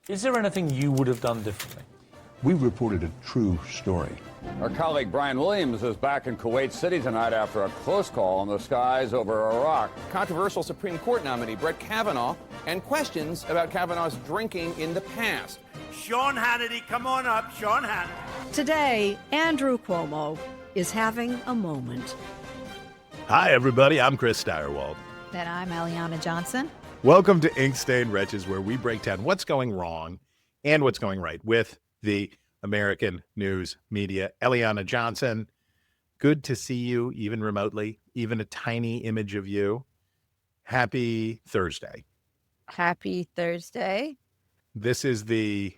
Is there anything you would have done differently? We reported a true story. Our colleague Brian Williams is back in Kuwait City tonight after a close call in the skies over Iraq. Controversial Supreme Court nominee Brett Kavanaugh and questions about Kavanaugh's drinking in the past. Sean Hannity, come on up, Sean Hannity. Today, Andrew Cuomo is having a moment. Hi, everybody. I'm Chris Steyerwald. And I'm Eliana Johnson. Welcome to Ink-Stained Wretches, where we break down what's going wrong and what's going right with the American news media. Eliana Johnson, good to see you, even remotely, even a tiny image of you. Happy Thursday. Happy Thursday. This is the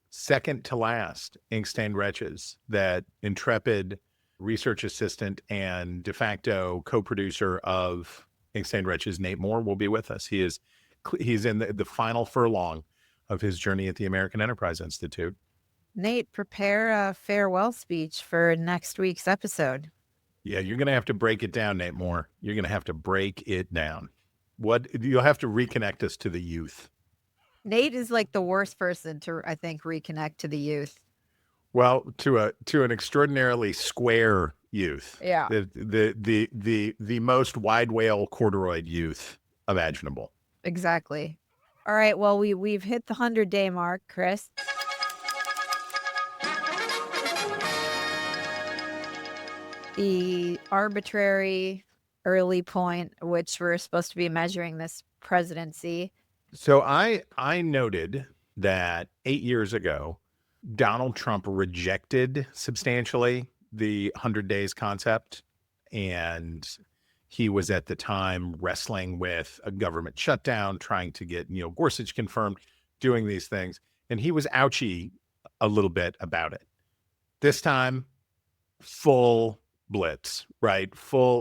second to last Ink-Stained Wretches that intrepid research assistant and de facto co-producer of Ink-Stained Wretches, Nate Moore, will be with us. He's in the final furlong of his journey at the American Enterprise Institute. Nate, prepare a farewell speech for next week's episode. Yeah, you're going to have to break it down, Nate Moore. You're going to have to break it down. You'll have to reconnect us to the youth. Nate is like the worst person to, I think, reconnect to the youth. Well, to an extraordinarily square youth. Yeah. The most wide whale corduroy youth imaginable. Exactly. All right. Well, we've hit the 100-day mark, Chris. The arbitrary early point at which we're supposed to be measuring this presidency. So I noted that 8 years ago, Donald Trump rejected substantially the 100 days concept, and he was at the time wrestling with a government shutdown, trying to get Neil Gorsuch confirmed, doing these things, and he was ouchy a little bit about it. This time, full blitz, right?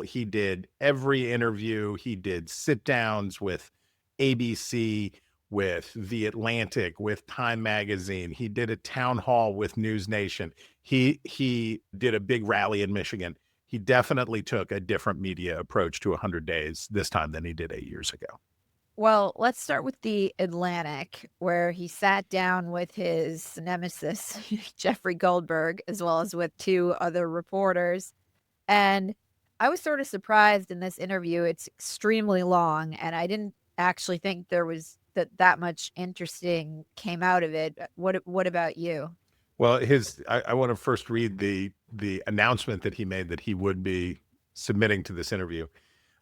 He did every interview. He did sit downs with ABC, with The Atlantic, with Time Magazine. He did a town hall with News Nation. He did a big rally in Michigan. He definitely took a different media approach to 100 days this time than he did 8 years ago. Well, let's start with The Atlantic, where he sat down with his nemesis, Jeffrey Goldberg, as well as with two other reporters. And I was sort of surprised in this interview. It's extremely long, and I didn't actually think there was that much interesting came out of it. What about you? Well, I want to first read the announcement that he made that he would be submitting to this interview.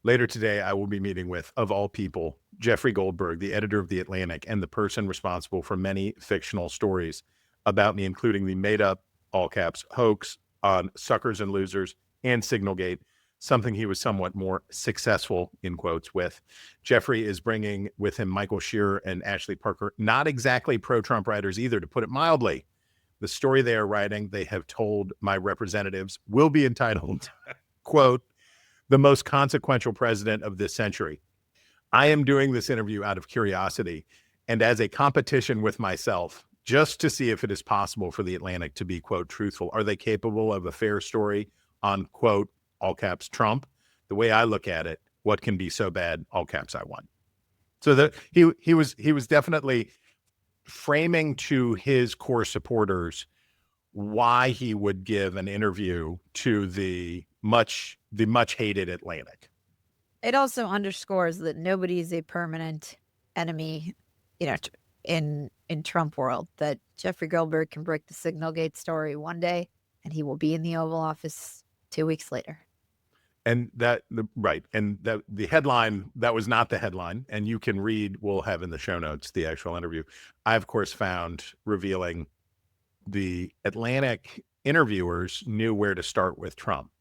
Later today, I will be meeting with, of all people, Jeffrey Goldberg, the editor of The Atlantic, and the person responsible for many fictional stories about me, including the made-up, all caps, hoax on Suckers and Losers and Signalgate, something he was somewhat more successful, in quotes, with. Jeffrey is bringing with him Michael Shearer and Ashley Parker, not exactly pro-Trump writers either, to put it mildly. The story they are writing, they have told my representatives, will be entitled, quote, "The Most Consequential President of This Century." I am doing this interview out of curiosity and as a competition with myself, just to see if it is possible for The Atlantic to be, quote, truthful. Are they capable of a fair story on, quote, all caps, Trump? The way I look at it, what can be so bad, all caps, I won. So he was definitely framing to his core supporters why he would give an interview to the much hated Atlantic. It also underscores that nobody is a permanent enemy, in Trump world, that Jeffrey Goldberg can break the Signalgate story one day and he will be in the Oval Office 2 weeks later. And the headline, that was not the headline. And you can read, we'll have in the show notes, the actual interview. I, of course, found revealing the Atlantic interviewers knew where to start with Trump.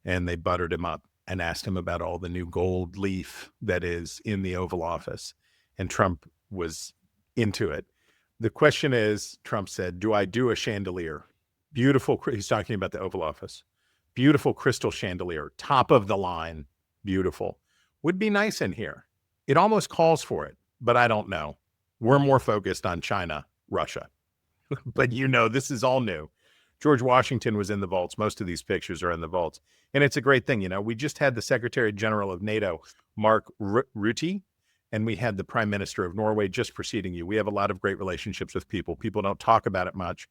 And they buttered him up and asked him about all the new gold leaf that is in the Oval Office. And Trump was into it. The question is, Trump said, do I do a chandelier? Beautiful. He's talking about the Oval Office. Beautiful crystal chandelier, top of the line, beautiful. Would be nice in here. It almost calls for it, but I don't know. We're more focused on China, Russia. But this is all new. George Washington was in the vaults. Most of these pictures are in the vaults. And it's a great thing. We just had the Secretary General of NATO, Mark Rutte, and we had the Prime Minister of Norway just preceding you. We have a lot of great relationships with people. People don't talk about it much,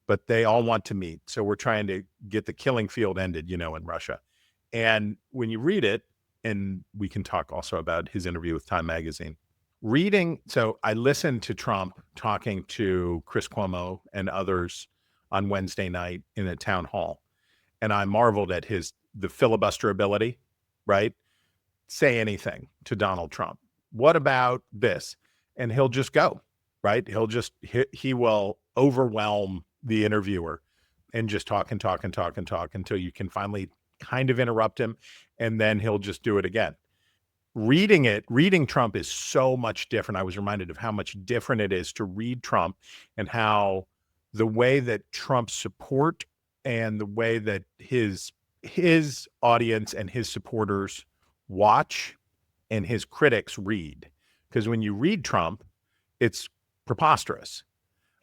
but they all want to meet. So we're trying to get the killing field ended, in Russia. And when you read it, and we can talk also about his interview with Time Magazine, so I listened to Trump talking to Chris Cuomo and others on Wednesday night in a town hall. And I marveled at the filibuster ability, right? Say anything to Donald Trump. What about this? And he'll just go, right? He will overwhelm the interviewer and just talk and talk and talk and talk until you can finally kind of interrupt him. And then he'll just do it again. Reading Trump is so much different. I was reminded of how much different it is to read Trump, and how the way that Trump's support and the way that his audience and his supporters watch and his critics read. Because when you read Trump, it's preposterous.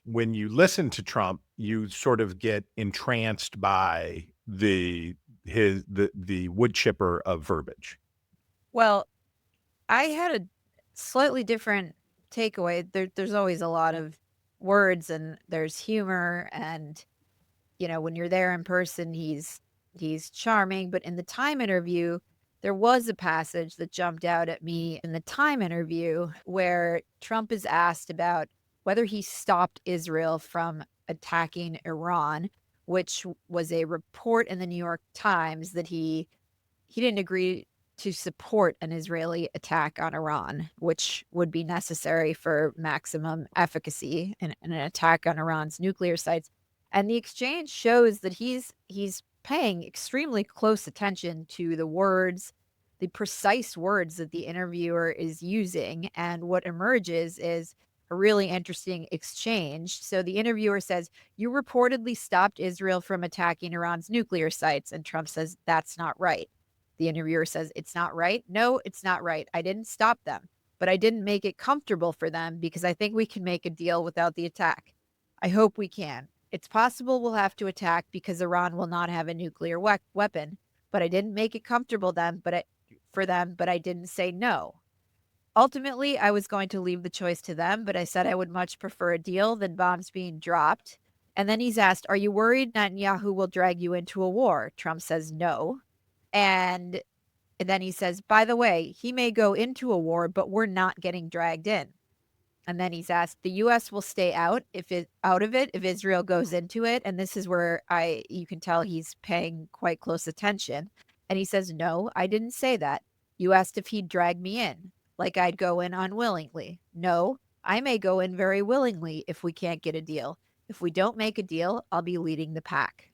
When you listen to Trump, you sort of get entranced by the wood chipper of verbiage. Well, I had a slightly different takeaway. There's always a lot of words and there's humor, and when you're there in person, he's charming. But in the Time interview, there was a passage that jumped out at me in the Time interview where Trump is asked about whether he stopped Israel from attacking Iran, which was a report in the New York Times that he didn't agree to support an Israeli attack on Iran, which would be necessary for maximum efficacy in an attack on Iran's nuclear sites. And the exchange shows that he's paying extremely close attention to the words, the precise words that the interviewer is using. And what emerges is a really interesting exchange. So the interviewer says, "You reportedly stopped Israel from attacking Iran's nuclear sites." And Trump says, "That's not right." The interviewer says, "It's not right." "No, it's not right. I didn't stop them, but I didn't make it comfortable for them because I think we can make a deal without the attack. I hope we can. It's possible we'll have to attack because Iran will not have a nuclear weapon, but I didn't make it comfortable for them, but I didn't say no. Ultimately, I was going to leave the choice to them, but I said I would much prefer a deal than bombs being dropped." And then he's asked, "Are you worried Netanyahu will drag you into a war?" Trump says no. And then he says, "By the way, he may go into a war, but we're not getting dragged in." And then he's asked, "The U.S. will stay out of it if Israel goes into it." And this is where you can tell he's paying quite close attention. And he says, "No, I didn't say that. You asked if he'd drag me in, like I'd go in unwillingly. No, I may go in very willingly if we can't get a deal. If we don't make a deal, I'll be leading the pack."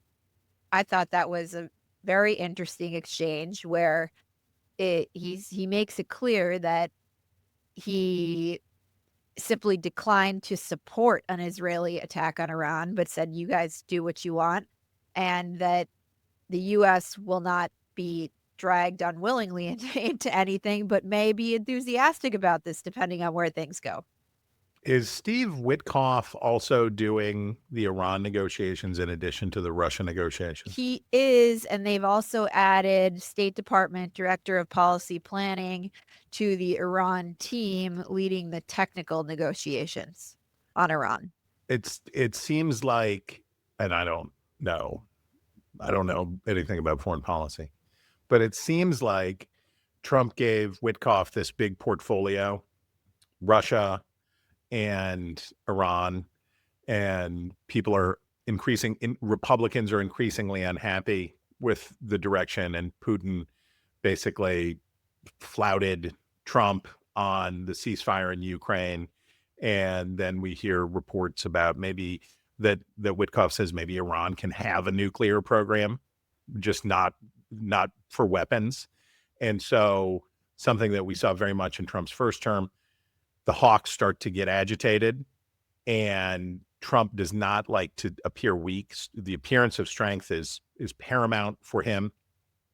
I thought that was a very interesting exchange where he makes it clear that he simply declined to support an Israeli attack on Iran, but said, "You guys do what you want," and that the U.S. will not be dragged unwillingly into anything, but may be enthusiastic about this depending on where things go. Is Steve Witkoff also doing the Iran negotiations in addition to the Russia negotiations? He is, and they've also added State Department Director of Policy Planning to the Iran team leading the technical negotiations on Iran. It seems like, and I don't know anything about foreign policy, but it seems like Trump gave Witkoff this big portfolio, Russia and Iran, and Republicans are increasingly unhappy with the direction, and Putin basically flouted Trump on the ceasefire in Ukraine. And then we hear reports about maybe that Witkoff says maybe Iran can have a nuclear program, just not for weapons. And so something that we saw very much in Trump's first term, the hawks start to get agitated, and Trump does not like to appear weak. The appearance of strength is paramount for him.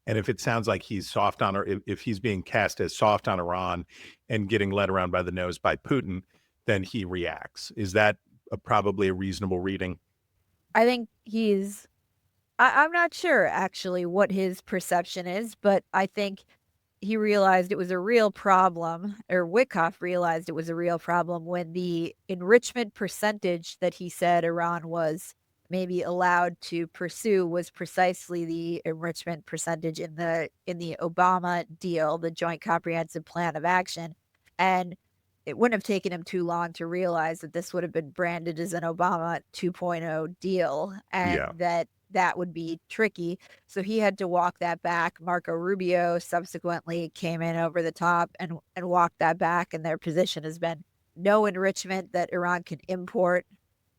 And if it sounds like he's soft on, or if he's being cast as soft on Iran and getting led around by the nose by Putin, then he reacts. Is that probably a reasonable reading? I think I'm not sure actually what his perception is, but I think he realized it was a real problem, or Witkoff realized it was a real problem when the enrichment percentage that he said Iran was maybe allowed to pursue was precisely the enrichment percentage in the Obama deal, the Joint Comprehensive Plan of Action. And it wouldn't have taken him too long to realize that this would have been branded as an Obama 2.0 deal, and that would be tricky. So he had to walk that back. Marco Rubio subsequently came in over the top and walked that back. And their position has been no enrichment, that Iran can import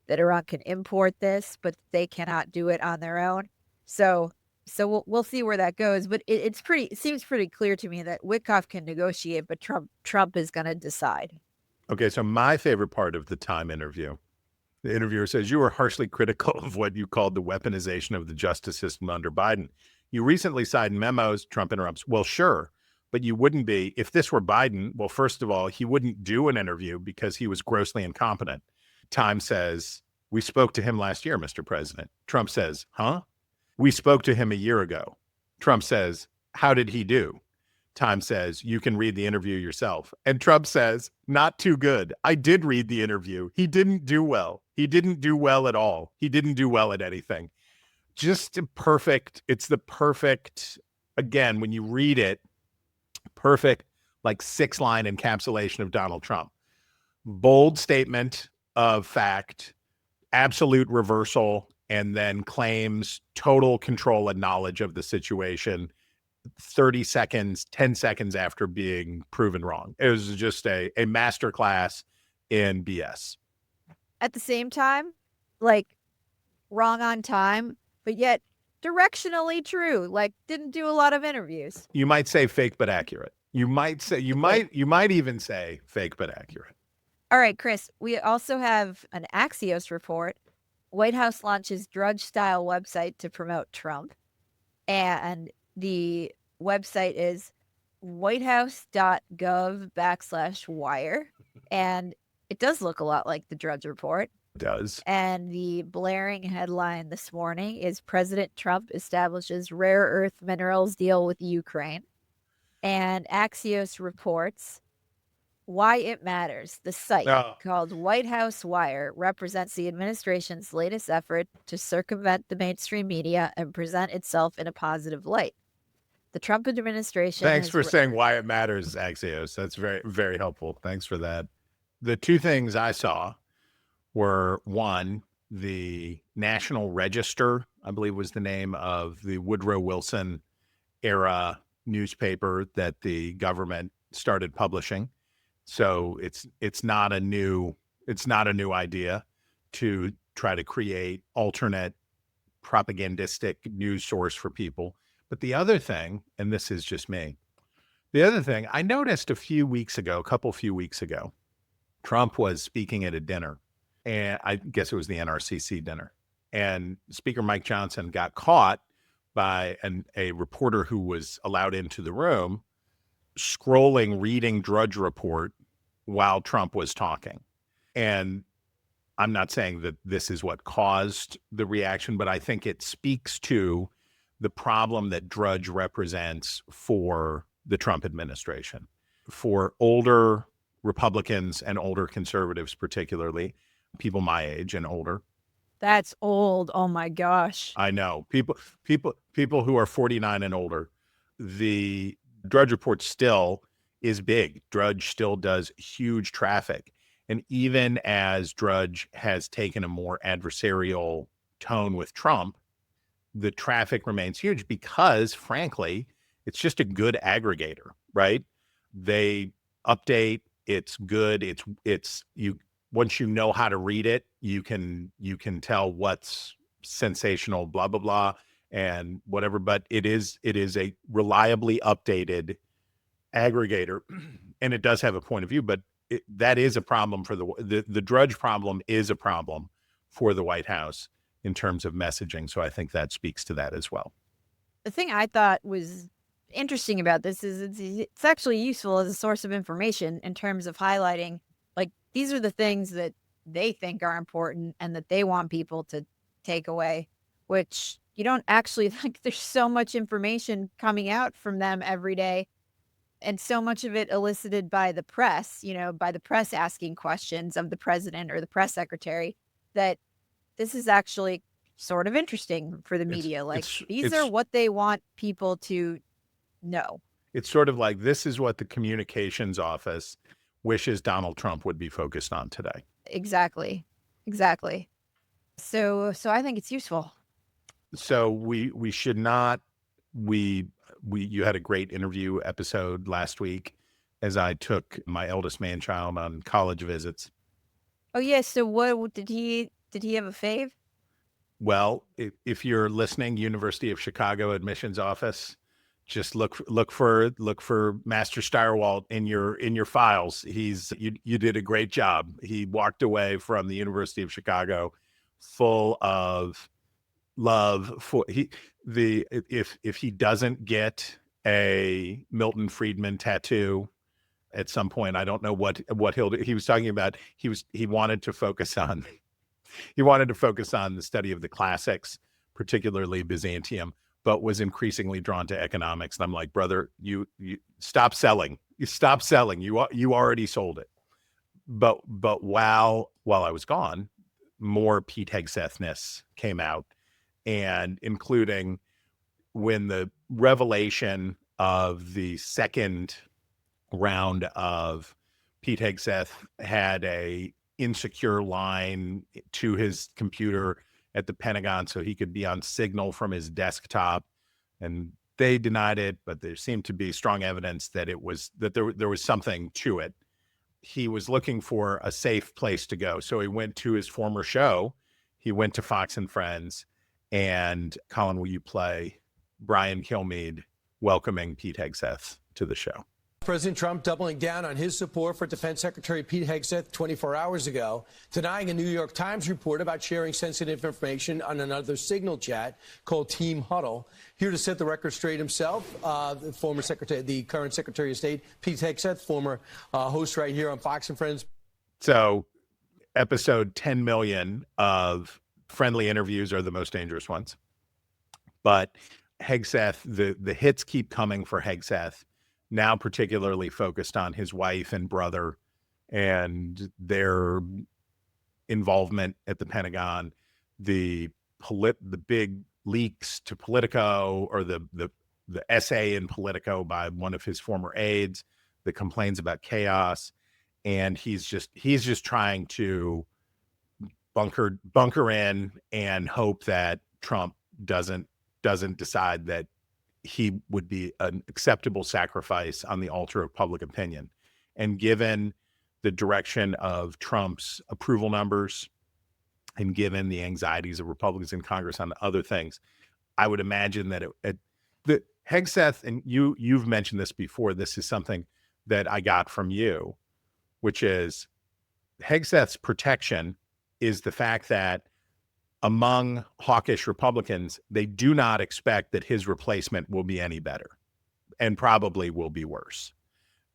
this, but they cannot do it on their own. So we'll see where that goes. But it seems pretty clear to me that Witkoff can negotiate, but Trump is going to decide. Okay, so my favorite part of the Time interview, the interviewer says, you were harshly critical of what you called the weaponization of the justice system under Biden. You recently signed memos. Trump interrupts. Well, sure, but you wouldn't be if this were Biden. Well, first of all, he wouldn't do an interview because he was grossly incompetent. Time says, we spoke to him last year, Mr. President. Trump says, huh? We spoke to him a year ago. Trump says, how did he do? Time says, you can read the interview yourself. And Trump says, not too good. I did read the interview. He didn't do well. He didn't do well at all. He didn't do well at anything. Just perfect. It's the perfect, again, when you read it, perfect, like 6-line encapsulation of Donald Trump. Bold statement of fact, absolute reversal, and then claims total control and knowledge of the situation 30 seconds, 10 seconds after being proven wrong. It was just a masterclass in BS. At the same time, like, wrong on time, but yet directionally true. Like, didn't do a lot of interviews. You might say fake but accurate. You might even say fake but accurate. All right, Chris, we also have an Axios report. White House launches Drudge-style website to promote Trump. And the website is whitehouse.gov/wire. And it does look a lot like the Drudge report. It does. And the blaring headline this morning is President Trump establishes rare earth minerals deal with Ukraine. And Axios reports why it matters. The site called White House Wire represents the administration's latest effort to circumvent the mainstream media and present itself in a positive light. The Trump administration. Thanks for saying why it matters, Axios. That's very, very helpful. Thanks for that. The two things I saw were, one, the National Register, I believe was the name of the Woodrow Wilson era newspaper that the government started publishing. So it's not a new idea to try to create alternate propagandistic news source for people. But the other thing, and this is just me, the other thing I noticed a few weeks ago, Trump was speaking at a dinner, and I guess it was the NRCC dinner, and Speaker Mike Johnson got caught by a reporter who was allowed into the room scrolling, reading Drudge Report while Trump was talking. And I'm not saying that this is what caused the reaction, but I think it speaks to the problem that Drudge represents for the Trump administration. For older Republicans and older conservatives, particularly, people my age and older. That's old. Oh my gosh. I know. People who are 49 and older, the Drudge Report still is big. Drudge still does huge traffic. And even as Drudge has taken a more adversarial tone with Trump, the traffic remains huge because, frankly, it's just a good aggregator, right? They update. It's good. It's you. Once you know how to read it, you can tell what's sensational, blah, blah, blah, and whatever. But it is a reliably updated aggregator, and it does have a point of view. But that is a problem for the Drudge problem is a problem for the White House in terms of messaging. So I think that speaks to that as well. The thing I thought was interesting about this is it's actually useful as a source of information in terms of highlighting, like, these are the things that they think are important and that they want people to take away, which you don't actually, like, there's so much information coming out from them every day And so much of it elicited by the press, by the press asking questions of the president or the press secretary, that this is actually sort of interesting for the media. These are what they want people to know. It's sort of like, this is what the communications office wishes Donald Trump would be focused on today. Exactly. So I think it's useful. So we should not, you had a great interview episode last week as I took my eldest man-child on college visits. Oh yeah. So what did he have a fave? Well, if you're listening, University of Chicago admissions office, just look for Master Steyerwalt in your files. You did a great job. He walked away from the University of Chicago full of love for if he doesn't get a Milton Friedman tattoo at some point, I don't know what he'll do. He was talking about he wanted to focus on the study of the classics, particularly Byzantium, but was increasingly drawn to economics. And I'm like, brother, you stop selling. You stop selling. You already sold it. But while I was gone, more Pete Hegseth-ness came out, and including when the revelation of the second round of Pete Hegseth had a insecure line to his computer at the Pentagon so he could be on signal from his desktop, and they denied it, but there seemed to be strong evidence that there was something to it. He was looking for a safe place to go, so he went to his former show. He went to Fox and Friends, and Colin, will you play Brian Kilmeade welcoming Pete Hegseth to the show? President Trump doubling down on his support for Defense Secretary Pete Hegseth 24 hours ago, denying a New York Times report about sharing sensitive information on another Signal chat called Team Huddle. Here to set the record straight himself, the current Secretary of State, Pete Hegseth, former host right here on Fox and Friends. So episode 10 million of friendly interviews are the most dangerous ones. But Hegseth, the hits keep coming for Hegseth, now particularly focused on his wife and brother and their involvement at the Pentagon, the big leaks to Politico, or the essay in Politico by one of his former aides that complains about chaos. And he's just trying to bunker in and hope that Trump doesn't decide that he would be an acceptable sacrifice on the altar of public opinion. And given the direction of Trump's approval numbers and given the anxieties of Republicans in Congress on other things, I would imagine that the Hegseth, and you've mentioned this before, this is something that I got from you, which is Hegseth's protection is the fact that among hawkish Republicans, they do not expect that his replacement will be any better, and probably will be worse.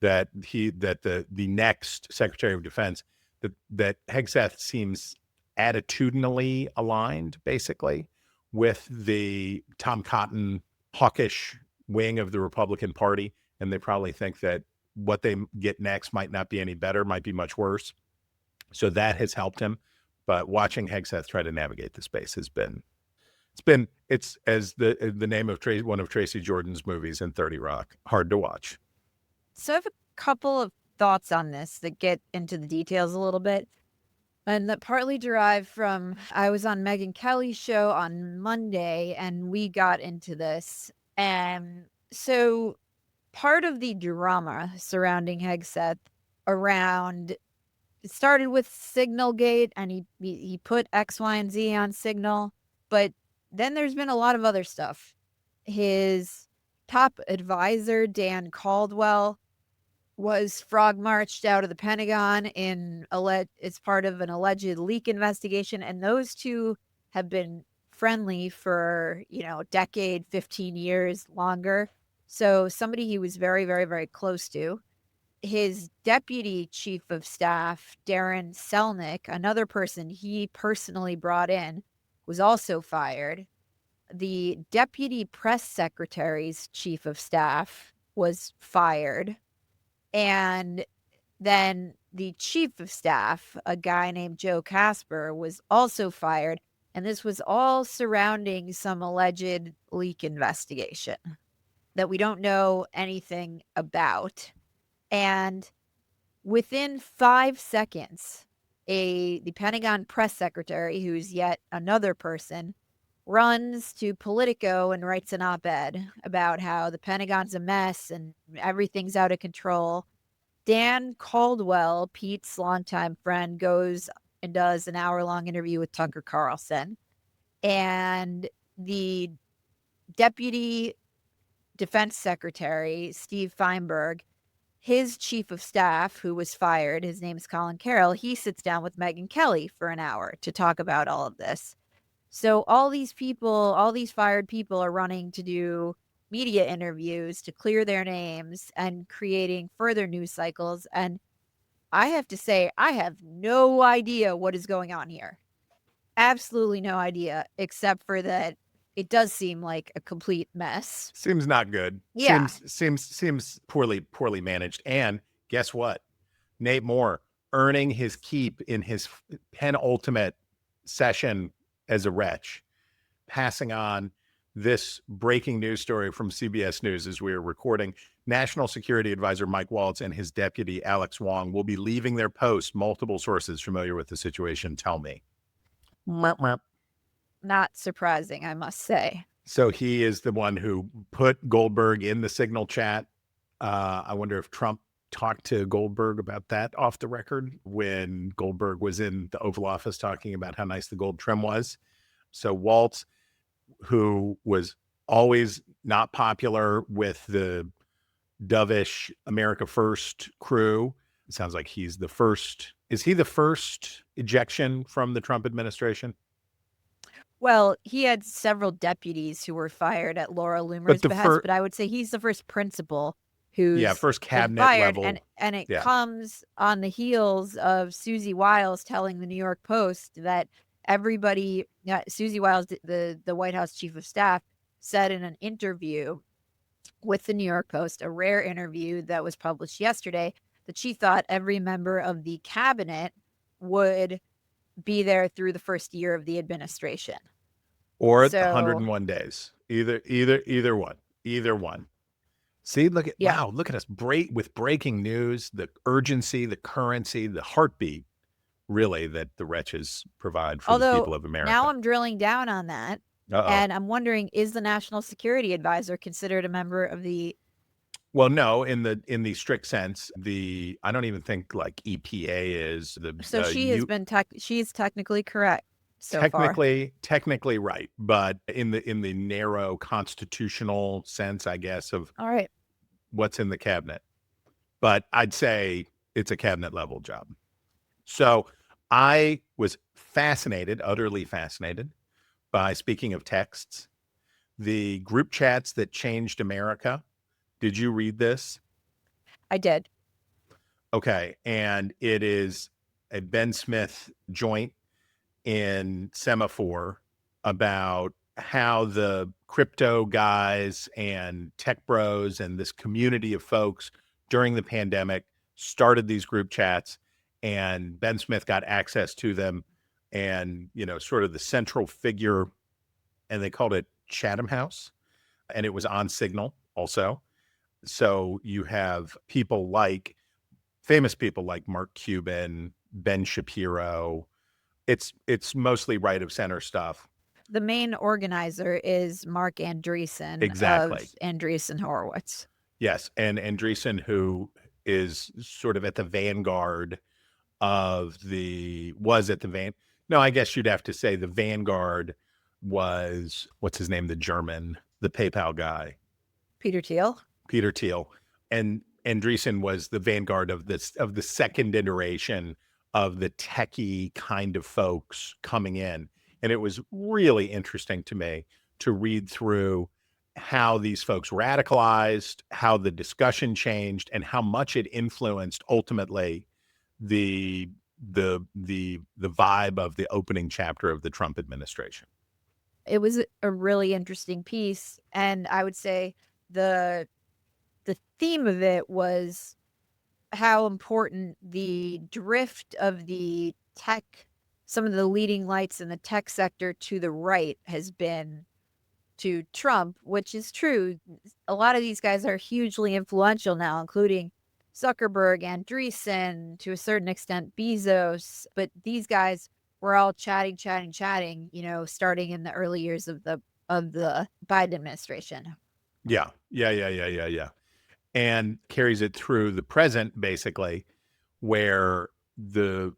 That the next Secretary of Defense, that Hegseth seems attitudinally aligned, basically, with the Tom Cotton hawkish wing of the Republican Party, and they probably think that what they get next might not be any better, might be much worse. So that has helped him. But watching Hegseth try to navigate the space it's as the name of one of Tracy Jordan's movies in 30 Rock, hard to watch. So I have a couple of thoughts on this that get into the details a little bit, and that partly derive from, I was on Megyn Kelly's show on Monday and we got into this. And so part of the drama surrounding Hegseth it started with Signalgate, and he put X, Y, and Z on Signal. But then there's been a lot of other stuff. His top advisor, Dan Caldwell, was frog marched out of the Pentagon it's part of an alleged leak investigation. And those two have been friendly for, a decade, 15 years longer. So somebody he was very, very, very close to. His deputy chief of staff, Darren Selnick, another person he personally brought in, was also fired. The deputy press secretary's chief of staff was fired. And then the chief of staff, a guy named Joe Casper, was also fired. And this was all surrounding some alleged leak investigation that we don't know anything about. And within 5 seconds, the Pentagon press secretary, who's yet another person, runs to Politico and writes an op-ed about how the Pentagon's a mess and everything's out of control. Dan Caldwell, Pete's longtime friend, goes and does an hour-long interview with Tucker Carlson. And the deputy defense secretary, Steve Feinberg, his chief of staff, who was fired, his name is Colin Carroll, he sits down with Megyn Kelly for an hour to talk about all of this. So all these people, all these fired people are running to do media interviews to clear their names and creating further news cycles. And I have to say, I have no idea what is going on here. Absolutely no idea, except for that it does seem like a complete mess. Seems not good. Yeah. Seems poorly managed. And guess what? Nate Moore earning his keep in his penultimate session as a Wretch, passing on this breaking news story from CBS News as we are recording. National Security Advisor Mike Walz and his deputy Alex Wong will be leaving their posts. Multiple sources familiar with the situation tell me. Not surprising, I must say. So he is the one who put Goldberg in the Signal chat. I wonder if Trump talked to Goldberg about that off the record when Goldberg was in the Oval Office talking about how nice the gold trim was. So Walz, who was always not popular with the dovish America First crew, it sounds like he's the first. Is he the first ejection from the Trump administration? Well, he had several deputies who were fired at Laura Loomer's behest, but I would say he's the first principal who's first cabinet fired, level. And it comes on the heels of Susie Wiles telling the New York Post that everybody, Susie Wiles, the White House chief of staff, said in an interview with the New York Post, a rare interview that was published yesterday, that she thought every member of the cabinet would be there through the first year of the administration. Or the 101 days. Either one. See, look at us with breaking news, the urgency, the currency, the heartbeat, really, that the Wretches provide for the people of America. Now I'm drilling down on that. Uh-oh. And I'm wondering, is the National Security Advisor considered a member of the... Well, no, in the strict sense, I don't even think like EPA is the. So she's technically correct. Technically right, but in the narrow constitutional sense, I guess, of all right, what's in the cabinet. But I'd say it's a cabinet level job. So I was utterly fascinated by, speaking of texts, the group chats that changed America. Did you read this? I did. Okay. And it is a Ben Smith joint in Semafor about how the crypto guys and tech bros and this community of folks during the pandemic started these group chats, and Ben Smith got access to them, and, sort of the central figure, and they called it Chatham House, and it was on Signal also. So you have famous people like Mark Cuban, Ben Shapiro. It's mostly right of center stuff. The main organizer is Mark Andreessen. Exactly. Of Andreessen Horowitz. Yes. And Andreessen, who is sort of at the vanguard of I guess you'd have to say the vanguard was, what's his name? The German, the PayPal guy. Peter Thiel. And Andreessen was the vanguard of the second iteration of the techie kind of folks coming in. And it was really interesting to me to read through how these folks radicalized, how the discussion changed, and how much it influenced ultimately the vibe of the opening chapter of the Trump administration. It was a really interesting piece. And I would say the theme of it was how important the drift of the tech, some of the leading lights in the tech sector to the right has been to Trump, which is true. A lot of these guys are hugely influential now, including Zuckerberg, Andreessen, to a certain extent Bezos. But these guys were all chatting, starting in the early years of the Biden administration. Yeah. And carries it through the present, basically, where the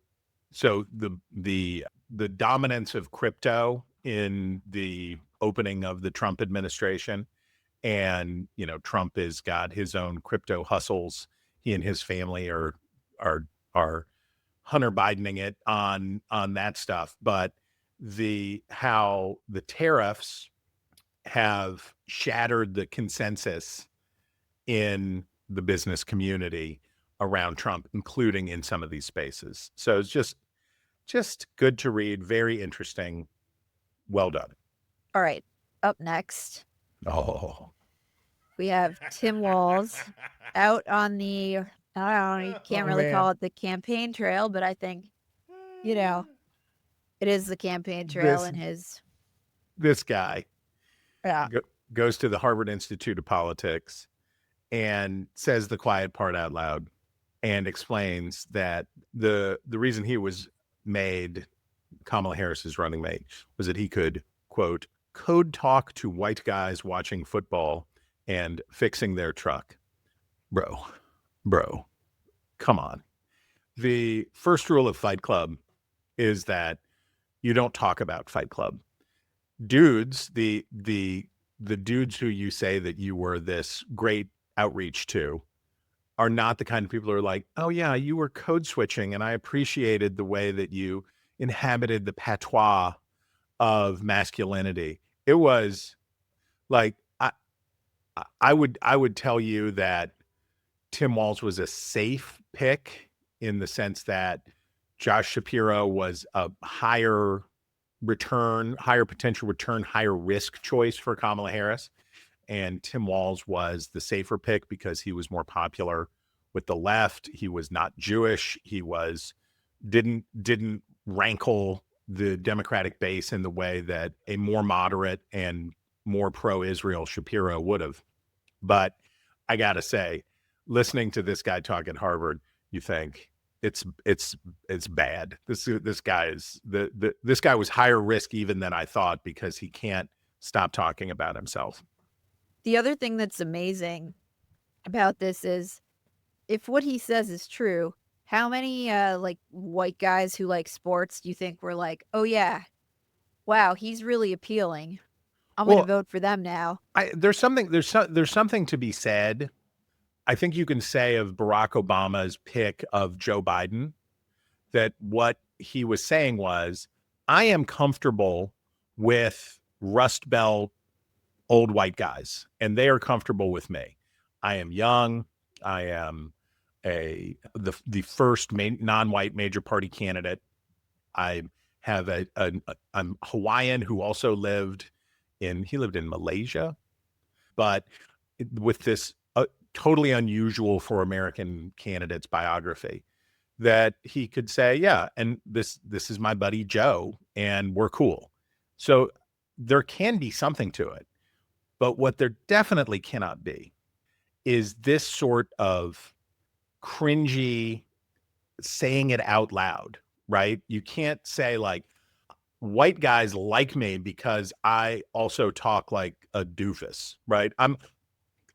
dominance of crypto in the opening of the Trump administration, and Trump has got his own crypto hustles. He and his family are Hunter Bidening it on that stuff, but how the tariffs have shattered the consensus in the business community around Trump, including in some of these spaces. So it's just good to read. Very interesting. Well done. All right. Up next, we have Tim Walz out on the, I don't know, you can't really call it the campaign trail, but I think, it is the campaign trail in his. This guy Yeah. goes to the Harvard Institute of Politics and says the quiet part out loud and explains that the reason he was made Kamala Harris's running mate was that he could, quote, code talk to white guys watching football and fixing their truck. Bro, come on. The first rule of Fight Club is that you don't talk about Fight Club. Dudes, the dudes who you say that you were this great outreach to are not the kind of people who are like, oh yeah, you were code switching and I appreciated the way that you inhabited the patois of masculinity. It was like, I would tell you that Tim Walz was a safe pick in the sense that Josh Shapiro was a higher potential return, higher risk choice for Kamala Harris. And Tim Walz was the safer pick because he was more popular with the left. He was not Jewish. He didn't rankle the Democratic base in the way that a more moderate and more pro-Israel Shapiro would have. But I got to say, listening to this guy talk at Harvard, you think it's bad. This guy was higher risk even than I thought because he can't stop talking about himself. The other thing that's amazing about this is if what he says is true, how many white guys who like sports do you think were like, oh yeah, wow, he's really appealing. I'm going to vote for them now. There's something to be said. I think you can say of Barack Obama's pick of Joe Biden that what he was saying was, I am comfortable with Rust Belt old white guys, and they are comfortable with me. I am young. I am the first non-white major party candidate. I have I'm Hawaiian who also lived in Malaysia, but with this totally unusual for American candidates biography that he could say, yeah, and this is my buddy Joe, and we're cool. So there can be something to it. But what there definitely cannot be is this sort of cringy saying it out loud, right? You can't say like, white guys like me because I also talk like a doofus, right?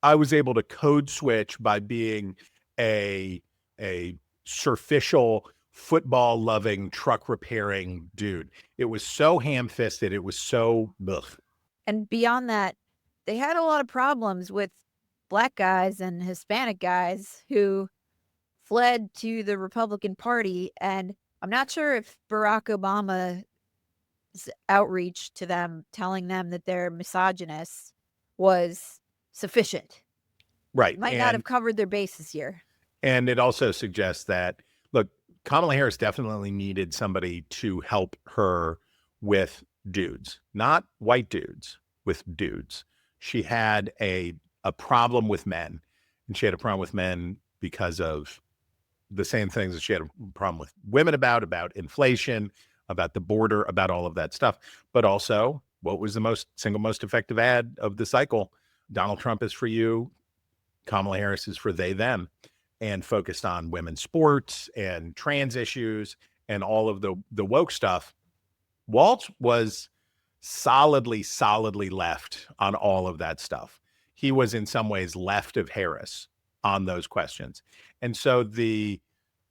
I was able to code switch by being a surficial, football loving, truck repairing dude. It was so ham-fisted. It was so ugh. And beyond that, they had a lot of problems with Black guys and Hispanic guys who fled to the Republican Party. And I'm not sure if Barack Obama's outreach to them, telling them that they're misogynists, was sufficient. Right. Might not have covered their bases here. And it also suggests that, look, Kamala Harris definitely needed somebody to help her with dudes, not white dudes, with dudes. She had a problem with men. and she had a problem with men because of the same things that she had a problem with women about inflation, about the border, about all of that stuff. But also, what was the single most effective ad of the cycle? Donald Trump is for you, Kamala Harris is for they, them, and focused on women's sports and trans issues and all of the woke stuff. Walz was solidly left on all of that stuff. He was in some ways left of Harris on those questions. And so the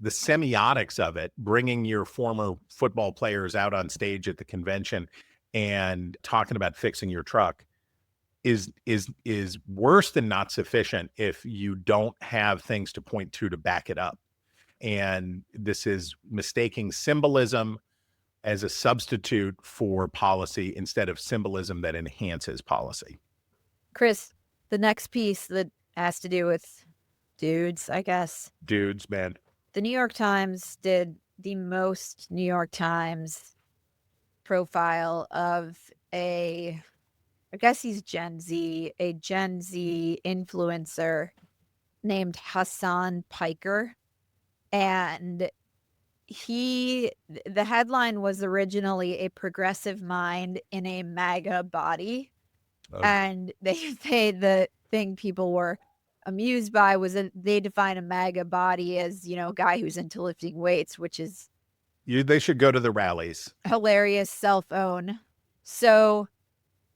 semiotics of it, bringing your former football players out on stage at the convention and talking about fixing your truck, is worse than not sufficient if you don't have things to point to back it up. And this is mistaking symbolism as a substitute for policy instead of symbolism that enhances policy. Chris, the next piece that has to do with dudes, I guess. Dudes, man. The New York Times did the most New York Times profile of I guess he's Gen Z, a Gen Z influencer named Hassan Piker. And the headline was originally a progressive mind in a MAGA body. Oh. And the thing people were amused by was that they define a MAGA body as, a guy who's into lifting weights, which is... They should go to the rallies. Hilarious self-own. So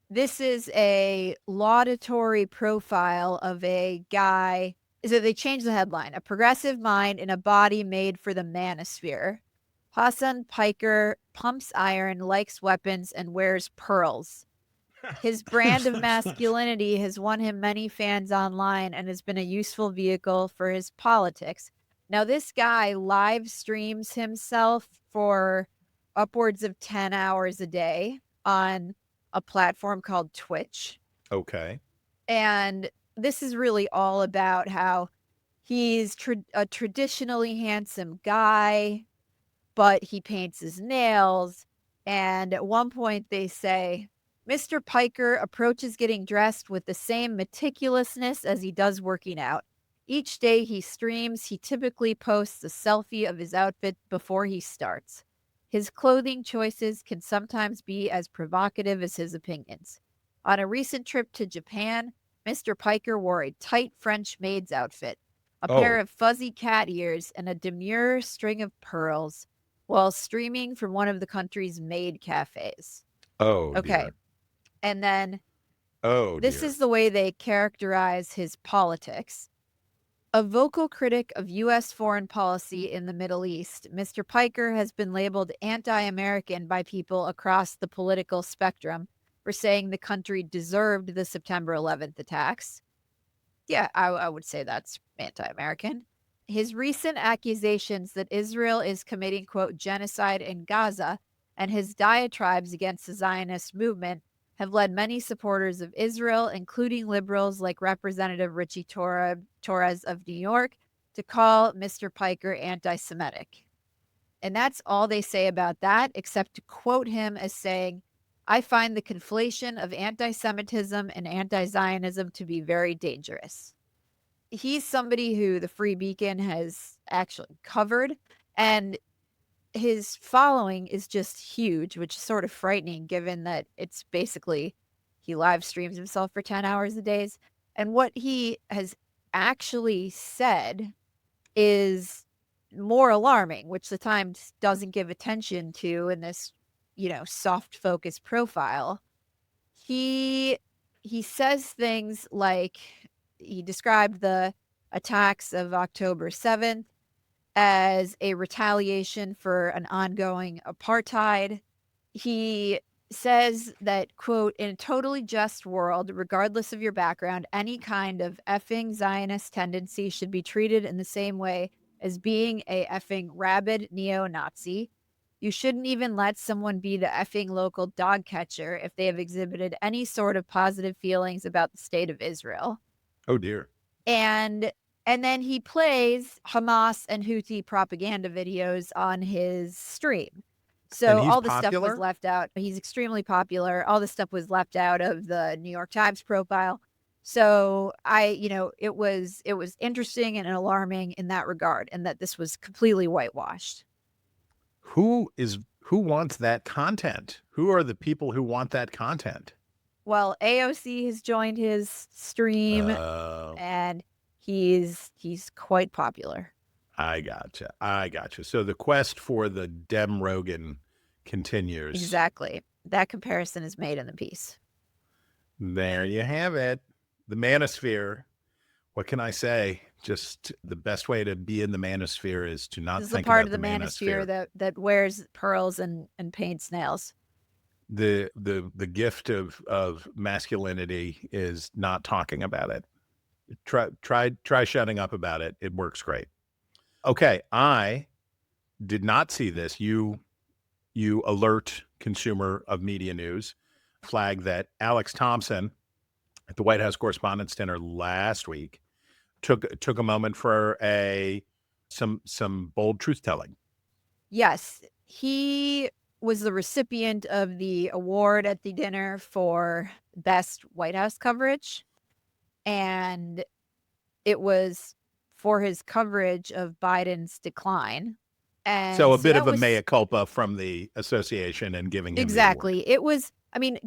this is a laudatory profile of a guy. So they changed the headline: a progressive mind in a body made for the Manosphere. Hassan Piker pumps iron, likes weapons, and wears pearls. His brand of masculinity has won him many fans online and has been a useful vehicle for his politics. Now, this guy live streams himself for upwards of 10 hours a day on a platform called Twitch. Okay. And this is really all about how he's a traditionally handsome guy, but he paints his nails. And at one point they say, Mr. Piker approaches getting dressed with the same meticulousness as he does working out. Each day he streams, he typically posts a selfie of his outfit before he starts. His clothing choices can sometimes be as provocative as his opinions. On a recent trip to Japan, Mr. Piker wore a tight French maid's outfit, a pair of fuzzy cat ears, and a demure string of pearls while streaming from one of the country's maid cafes. Oh, okay. Dear. And then this dear. is the way they characterize his politics. A vocal critic of U.S. foreign policy in the Middle East, Mr. Piker has been labeled anti-American by people across the political spectrum for saying the country deserved the September 11th attacks. Yeah, I would say that's anti-American. His recent accusations that Israel is committing, quote, genocide in Gaza, and his diatribes against the Zionist movement have led many supporters of Israel, including liberals like Representative Richie Torres of New York, to call Mr. Piker anti-Semitic. And that's all they say about that, except to quote him as saying, I find the conflation of anti-Semitism and anti-Zionism to be very dangerous. He's somebody who the Free Beacon has actually covered, and his following is just huge, which is sort of frightening given that it's basically he live streams himself for 10 hours a day. And what he has actually said is more alarming, which the Times doesn't give attention to in this, soft focus profile. He says things like he described the attacks of October 7th as a retaliation for an ongoing apartheid. He says that, quote, in a totally just world, regardless of your background, any kind of effing Zionist tendency should be treated in the same way as being a effing rabid neo-Nazi. You shouldn't even let someone be the effing local dog catcher if they have exhibited any sort of positive feelings about the state of Israel. Oh, dear. And then he plays Hamas and Houthi propaganda videos on his stream. So all this stuff was left out. He's extremely popular. All this stuff was left out of the New York Times profile. So it was interesting and alarming in that regard, and that this was completely whitewashed. Who wants that content? Who are the people who want that content? Well, AOC has joined his stream, and he's quite popular. I gotcha. So the quest for the Dem Rogan continues. Exactly. That comparison is made in the piece. There you have it. The Manosphere. What can I say? Just the best way to be in the Manosphere is to not This think is the part about of the Manosphere that wears pearls and paints nails. The gift of masculinity is not talking about it. Try shutting up about it. It works great. Okay, I did not see this. You alert consumer of media news flag that Alex Thompson at the White House Correspondents' Dinner last week took a moment for some bold truth telling. Yes, he was the recipient of the award at the dinner for best White House coverage, and it was for his coverage of Biden's decline. And so a bit of a mea culpa from the association and giving him exactly. It was,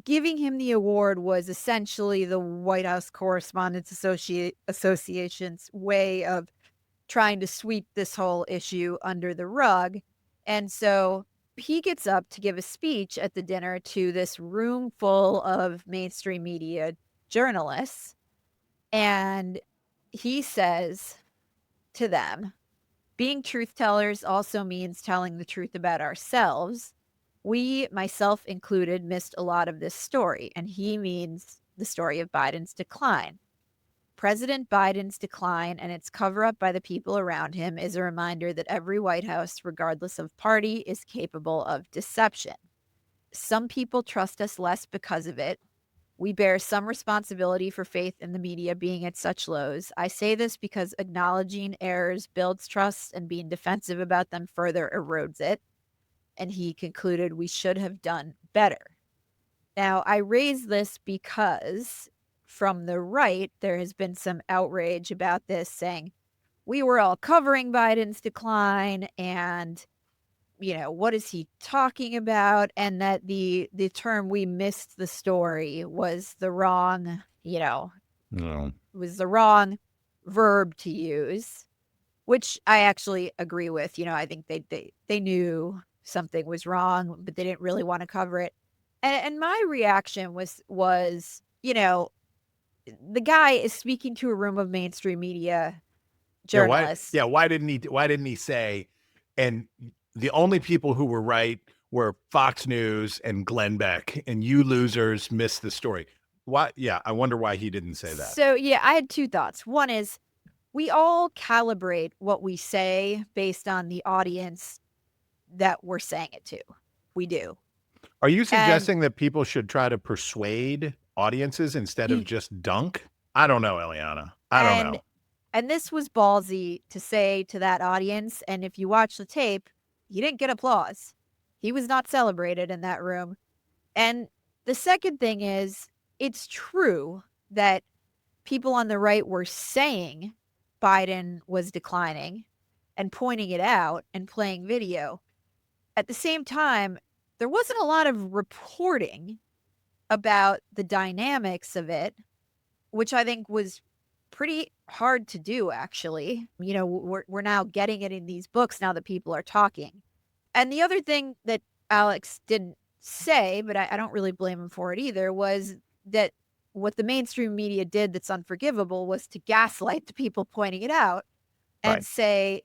giving him the award was essentially the White House Correspondents Association's way of trying to sweep this whole issue under the rug. And so he gets up to give a speech at the dinner to this room full of mainstream media journalists. And he says to them, being truth tellers also means telling the truth about ourselves. We, myself included, missed a lot of this story. And he means the story of Biden's decline. President Biden's decline and its cover-up by the people around him is a reminder that every White House, regardless of party, is capable of deception. Some people trust us less because of it. We bear some responsibility for faith in the media being at such lows. I say this because acknowledging errors builds trust, and being defensive about them further erodes it. And he concluded we should have done better. Now, I raise this because from the right, there has been some outrage about this, saying we were all covering Biden's decline, and what is he talking about? And that the term "we missed the story" was the wrong, was the wrong verb to use, which I actually agree with. I think they knew something was wrong, but they didn't really want to cover it. And my reaction was, the guy is speaking to a room of mainstream media journalists. Why didn't he say, and the only people who were right were Fox News and Glenn Beck, and you losers missed the story. Why? Yeah, I wonder why he didn't say that. So, I had two thoughts. One is we all calibrate what we say based on the audience that we're saying it to. We do. Are you suggesting that people should try to persuade audiences instead of just dunk? I don't know, Eliana. I don't know. And this was ballsy to say to that audience. And if you watch the tape, he didn't get applause. He was not celebrated in that room. And the second thing is, it's true that people on the right were saying Biden was declining and pointing it out and playing video. At the same time, there wasn't a lot of reporting about the dynamics of it, which I think was pretty hard to do, actually. We're now getting it in these books now that people are talking. And the other thing that Alex didn't say, but I don't really blame him for it either, was that what the mainstream media did that's unforgivable was to gaslight the people pointing it out and say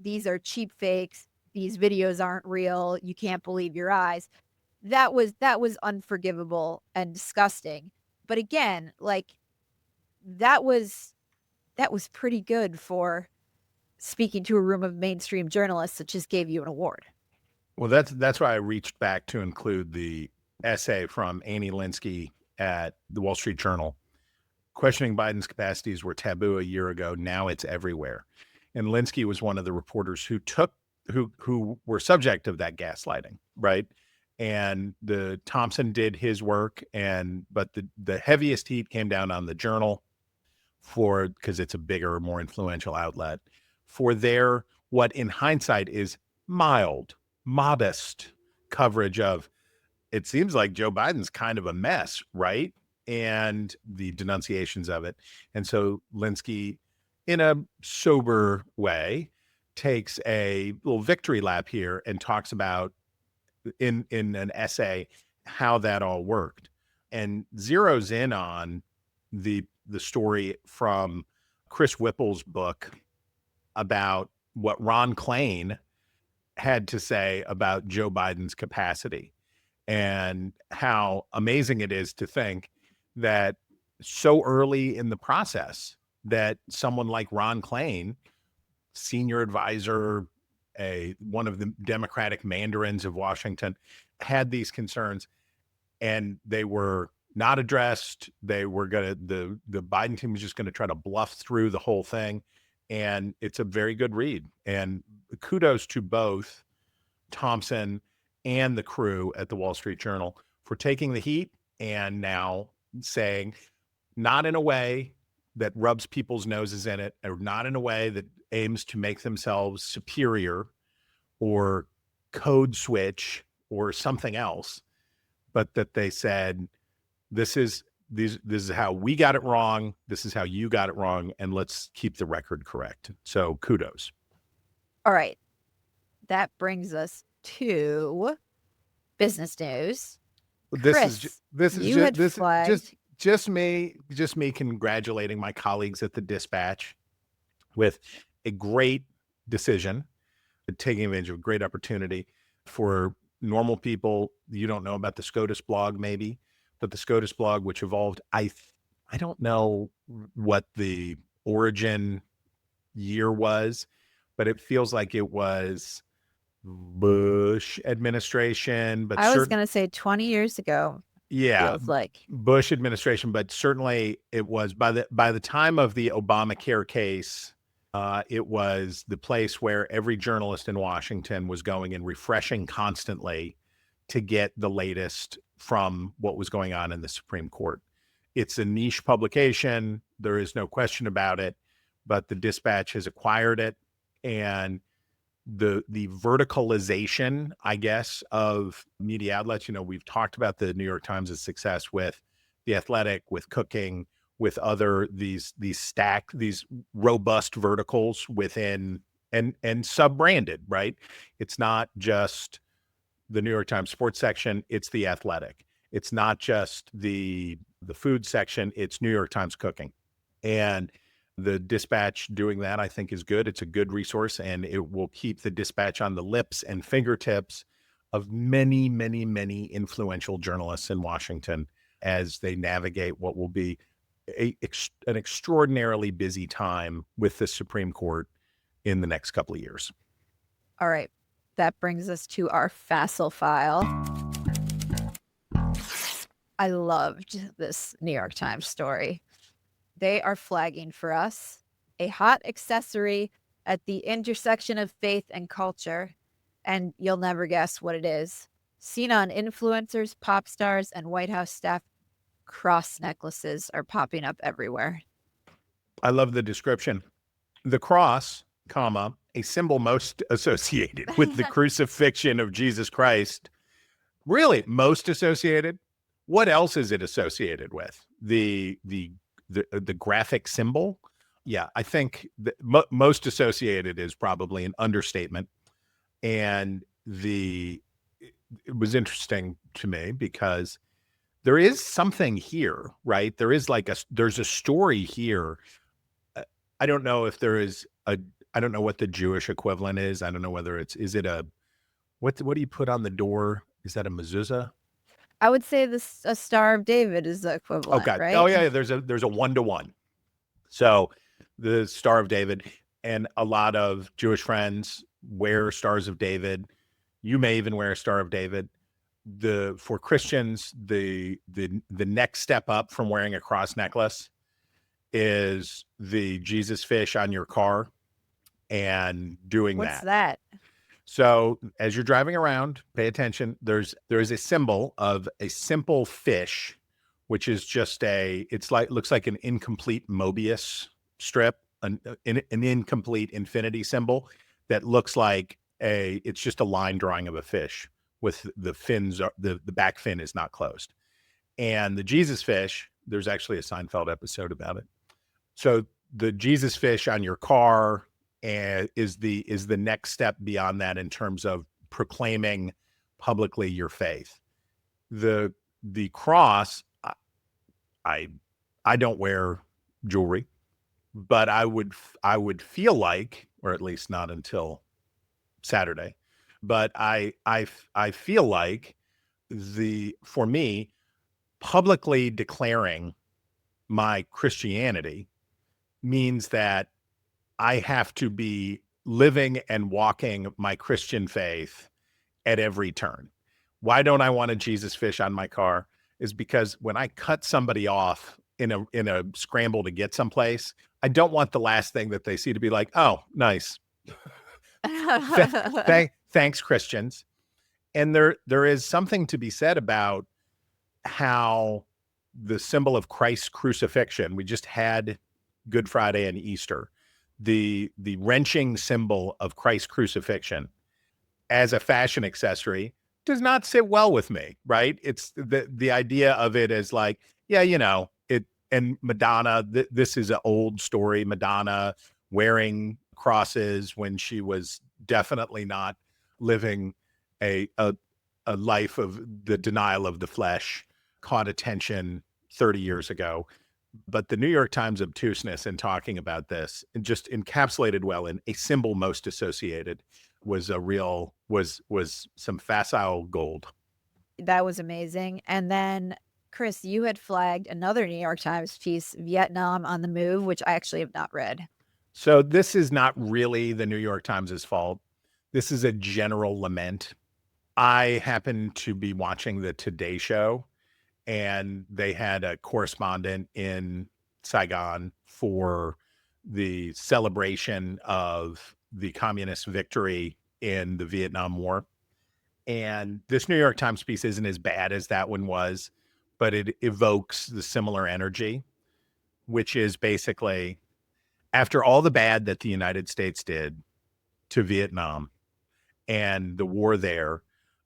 these are cheap fakes, these videos aren't real, you can't believe your eyes. That was unforgivable and disgusting. But again, that was pretty good for speaking to a room of mainstream journalists that just gave you an award. Well, that's why I reached back to include the essay from Annie Linsky at the Wall Street Journal. Questioning Biden's capacities were taboo a year ago. Now it's everywhere. And Linsky was one of the reporters who were subject of that gaslighting, right? and the Thompson did his work, but the heaviest heat came down on the Journal because it's a bigger, more influential outlet for their, what in hindsight is modest coverage of, it seems like Joe Biden's kind of a mess, right? And the denunciations of it. And so Linsky, in a sober way, takes a little victory lap here and talks about in an essay how that all worked, and zeroes in on the story from Chris Whipple's book about what Ron Klain had to say about Joe Biden's capacity, and how amazing it is to think that so early in the process that someone like Ron Klain, senior advisor, one of the Democratic mandarins of Washington, had these concerns, and they were not addressed. They were the Biden team was just going to try to bluff through the whole thing. And it's a very good read. And kudos to both Thompson and the crew at the Wall Street Journal for taking the heat and now saying, not in a way that rubs people's noses in it, or not in a way that aims to make themselves superior or code switch or something else, but that they said, this is how we got it wrong, this is how you got it wrong, and let's keep the record correct. So kudos. All right. That brings us to business news. This you had flagged just me congratulating my colleagues at the Dispatch with a great decision, taking advantage of a great opportunity for normal people. You don't know about the SCOTUSblog, maybe, but the SCOTUSblog, which evolved, I don't know what the origin year was, but it feels like it was Bush administration. But I was going to say 20 years ago. Yeah, feels like Bush administration, but certainly it was by the time of the Obamacare case. It was the place where every journalist in Washington was going and refreshing constantly to get the latest from what was going on in the Supreme Court. It's a niche publication. There is no question about it, but the Dispatch has acquired it, and the verticalization, I guess, of media outlets. We've talked about the New York Times' success with The Athletic, with cooking, with other these robust verticals within and sub-branded, right? It's not just the New York Times sports section, it's The Athletic. It's not just the food section, it's New York Times cooking. And the Dispatch doing that, I think, is good. It's a good resource, and it will keep the Dispatch on the lips and fingertips of many, many, many influential journalists in Washington as they navigate what will be an extraordinarily busy time with the Supreme Court in the next couple of years. All right. That brings us to our facile file. I loved this New York Times story. They are flagging for us a hot accessory at the intersection of faith and culture, and you'll never guess what it is. Seen on influencers, pop stars, and White House staff, cross necklaces are popping up everywhere. I love the description. The cross, comma, a symbol most associated with the crucifixion of Jesus Christ. Really, most associated? What else is it associated with? The graphic symbol? Yeah, I think most associated is probably an understatement. And it was interesting to me because there is something here, right? There is there's a story here. I don't know if there is I don't know what the Jewish equivalent is. I don't know whether is it what do you put on the door? Is that a mezuzah? I would say a Star of David is the equivalent, okay. Right? Oh yeah, there's a 1-to-1. So the Star of David, and a lot of Jewish friends wear Stars of David. You may even wear a Star of David. For Christians, the next step up from wearing a cross necklace is the Jesus fish on your car and doing What's that. that? So as you're driving around, pay attention. There is a symbol of a simple fish, which is just looks like an incomplete Mobius strip, an incomplete infinity symbol that looks like it's just a line drawing of a fish with the fins, the back fin is not closed. And the Jesus fish, there's actually a Seinfeld episode about it. So the Jesus fish on your car is the next step beyond that in terms of proclaiming publicly your faith. The cross, I don't wear jewelry, but I would feel like, or at least not until Saturday, but I feel like for me, publicly declaring my Christianity means that I have to be living and walking my Christian faith at every turn. Why don't I want a Jesus fish on my car? Is because when I cut somebody off in a scramble to get someplace, I don't want the last thing that they see to be like, oh, nice. Thanks, Christians. And there is something to be said about how the symbol of Christ's crucifixion, we just had Good Friday and Easter, the wrenching symbol of Christ's crucifixion as a fashion accessory does not sit well with me, right? It's the idea of it as like, yeah, it, and Madonna, this is an old story, Madonna wearing crosses when she was definitely not living a life of the denial of the flesh, caught attention 30 years ago. But the New York Times obtuseness in talking about this and just encapsulated well in a symbol most associated was some facile gold. That was amazing. And then, Chris, you had flagged another New York Times piece, Vietnam on the Move, which I actually have not read. So this is not really the New York Times' fault. This is a general lament. I happened to be watching the Today Show, and they had a correspondent in Saigon for the celebration of the communist victory in the Vietnam War. And this New York Times piece isn't as bad as that one was, but it evokes the similar energy, which is basically, after all the bad that the United States did to Vietnam and the war there,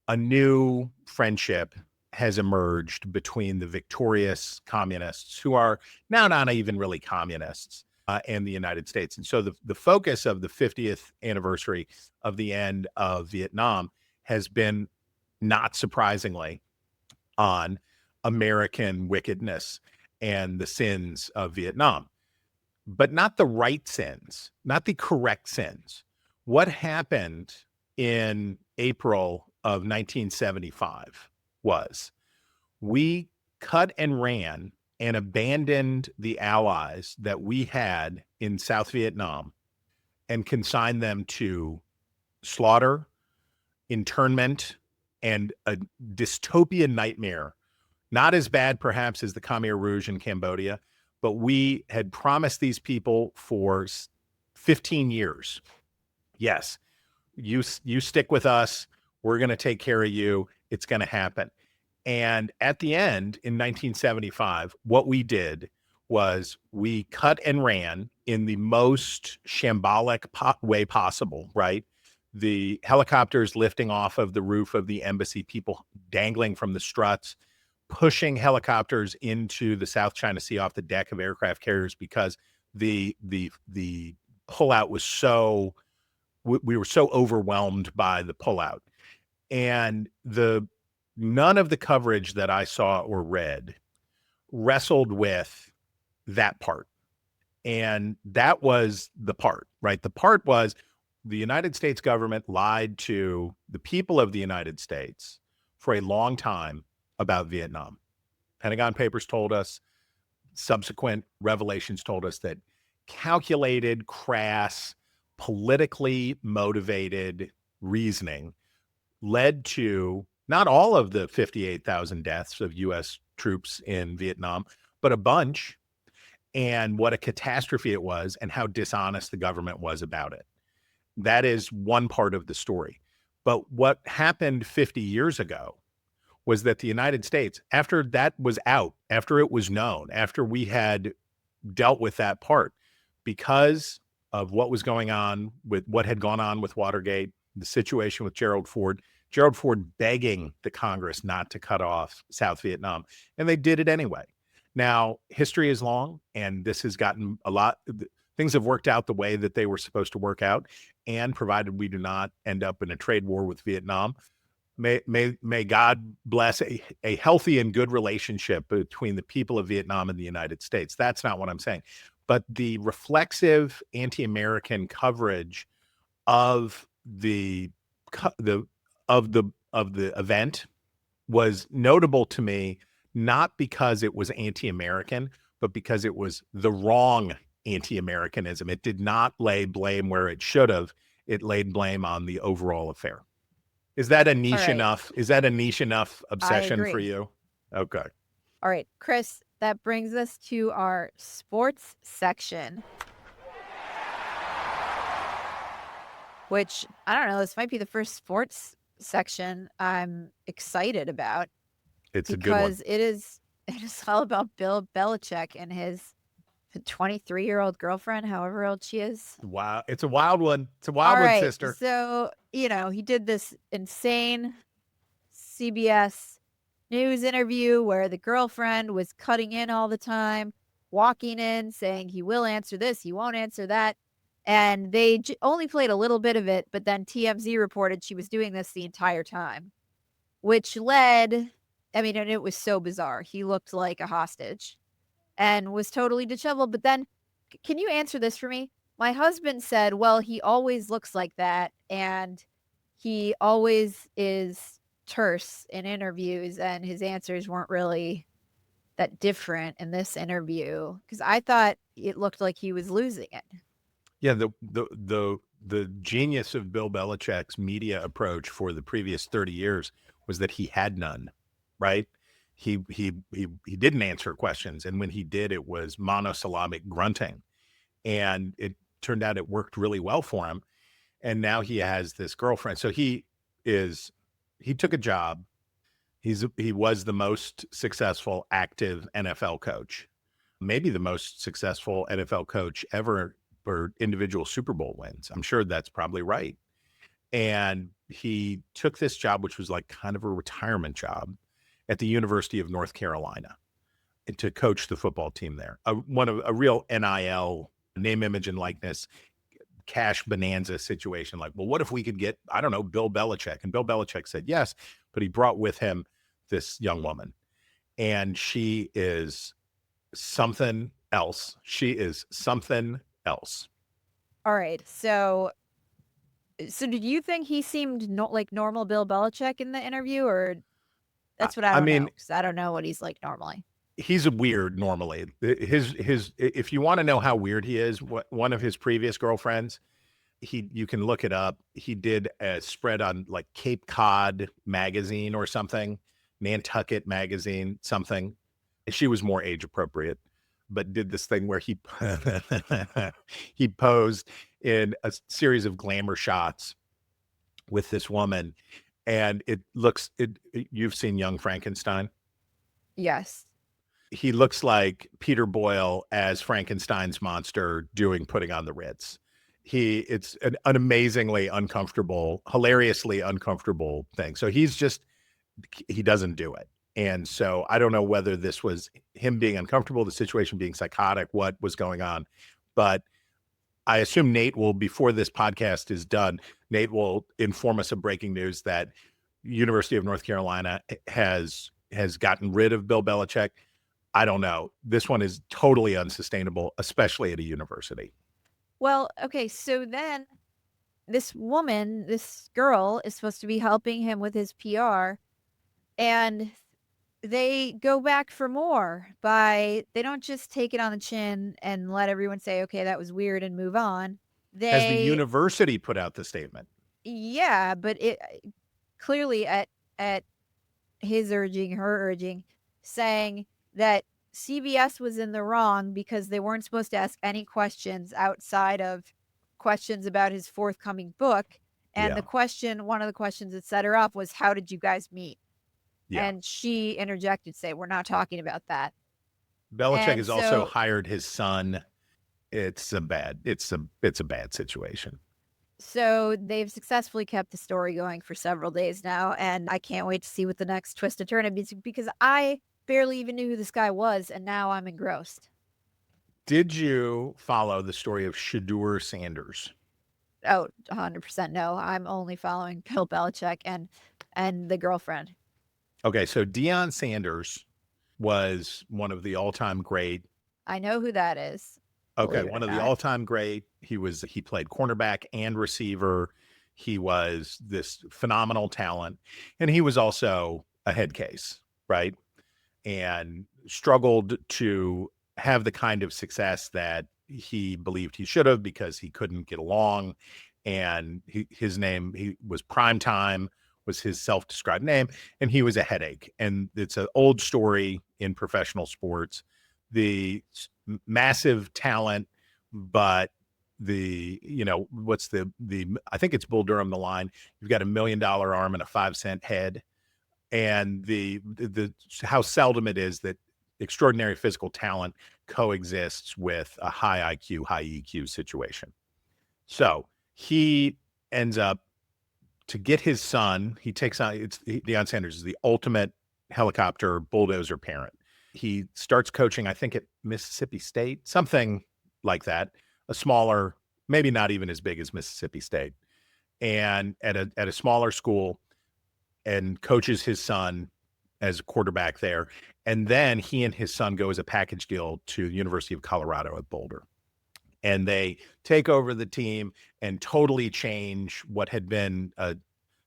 a new friendship has emerged between the victorious communists, who are now not even really communists, and the United States. And so the focus of the 50th anniversary of the end of Vietnam has been, not surprisingly, on American wickedness and the sins of Vietnam, but not the right sins, not the correct sins. What happened in April of 1975 was we cut and ran and abandoned the allies that we had in South Vietnam and consigned them to slaughter, internment, and a dystopian nightmare. Not as bad, perhaps, as the Khmer Rouge in Cambodia, but we had promised these people for 15 years. Yes, you stick with us. We're going to take care of you. It's going to happen. And at the end, in 1975, what we did was we cut and ran in the most shambolic way possible, right? The helicopters lifting off of the roof of the embassy, people dangling from the struts, pushing helicopters into the South China Sea off the deck of aircraft carriers because the pullout was so, we were so overwhelmed by the pullout. And none of the coverage that I saw or read wrestled with that part. And that was the part, right? The part was the United States government lied to the people of the United States for a long time about Vietnam. Pentagon Papers told us, subsequent revelations told us that calculated, crass, politically motivated reasoning led to not all of the 58,000 deaths of U.S. troops in Vietnam, but a bunch, and what a catastrophe it was and how dishonest the government was about it. That is one part of the story. But what happened 50 years ago was that the United States, after that was out, after it was known, after we had dealt with that part, because of what was going on with what had gone on with Watergate, the situation with Gerald Ford begging the Congress not to cut off South Vietnam, and they did it anyway. Now, history is long, and this has gotten a lot, things have worked out the way that they were supposed to work out, and provided we do not end up in a trade war with Vietnam, may God bless a healthy and good relationship between the people of Vietnam and the United States. That's not what I'm saying. But the reflexive anti-American coverage of the event was notable to me, not because it was anti-American, but because it was the wrong anti-Americanism. It did not lay blame where it should have. It laid blame on the overall affair. Is that a niche enough? Is that a niche enough obsession for you? Okay. All right, Chris, that brings us to our sports section, which, I don't know, this might be the first sports section I'm excited about. It's a good one. Because it is all about Bill Belichick and his 23-year-old girlfriend, however old she is. Wow. It's a wild one. It's a wild one, sister. So, he did this insane CBS News interview where the girlfriend was cutting in all the time, walking in, saying he will answer this, he won't answer that. And they only played a little bit of it, but then TMZ reported she was doing this the entire time, which led, and it was so bizarre. He looked like a hostage and was totally disheveled. But then, can you answer this for me? My husband said, well, he always looks like that, and he always is terse in interviews, and his answers weren't really that different in this interview, because I thought it looked like he was losing it. Yeah, the genius of Bill Belichick's media approach for the previous 30 years was that he had none, right? He didn't answer questions, and when he did, it was monosyllabic grunting, and it turned out it worked really well for him. And now he has this girlfriend. So he took a job. He was the most successful active NFL coach, maybe the most successful NFL coach ever for individual Super Bowl wins. I'm sure that's probably right. And he took this job, which was like kind of a retirement job, at the University of North Carolina, and to coach the football team there. A real NIL, name, image, and likeness, cash bonanza situation. Like, well, what if we could get, I don't know, Bill Belichick? And Bill Belichick said yes, but he brought with him this young woman, and she is something else. She is something else. All right. So did you think he seemed like normal Bill Belichick in the interview, or that's what I don't know, because I don't know what he's like normally. He's weird normally. If you want to know how weird he is, one of his previous girlfriends, you can look it up. He did a spread on like Cape Cod magazine or something, Nantucket magazine, something. She was more age appropriate, but did this thing where he posed in a series of glamour shots with this woman, and you've seen Young Frankenstein? Yes. He looks like Peter Boyle as Frankenstein's monster putting on the Ritz. It's an amazingly uncomfortable, hilariously uncomfortable thing. So he doesn't do it. And so I don't know whether this was him being uncomfortable, the situation being psychotic, what was going on. But I assume Nate will, before this podcast is done, Nate will inform us of breaking news that University of North Carolina has gotten rid of Bill Belichick. I don't know. This one is totally unsustainable, especially at a university. Well, okay. So then this girl is supposed to be helping him with his PR, and they go back for more they don't just take it on the chin and let everyone say, okay, that was weird, and move on. Has the university put out the statement? Yeah, but it clearly at his urging, her urging, saying that CBS was in the wrong because they weren't supposed to ask any questions outside of questions about his forthcoming book. And one of the questions that set her up was, how did you guys meet? Yeah. And she interjected, say, we're not talking about that. Belichick And has also hired his son. It's a bad situation. So they've successfully kept the story going for several days now, and I can't wait to see what the next twist and turn is, because I barely even knew who this guy was, and now I'm engrossed. Did you follow the story of Shedeur Sanders? Oh, 100% no. I'm only following Bill Belichick and the girlfriend. Okay, so Deion Sanders was one of the all-time great. I know who that is. Okay, one of the all-time great. He played cornerback and receiver. He was this phenomenal talent, and he was also a head case, right? And struggled to have the kind of success that he believed he should have because he couldn't get along. And his name, he was Prime Time, was his self-described name, and he was a headache. And it's an old story in professional sports. The massive talent, but what's the I think it's Bull Durham, the line, you've got $1 million arm and a 5-cent head. And the how seldom it is that extraordinary physical talent coexists with a high IQ, high EQ situation. So he ends up, to get his son, he takes on, Deion Sanders is the ultimate helicopter bulldozer parent. He starts coaching, I think, at Mississippi State, something like that, a smaller, maybe not even as big as Mississippi State, and at a smaller school, and coaches his son as a quarterback there. And then he and his son go as a package deal to the University of Colorado at Boulder. And they take over the team and totally change what had been a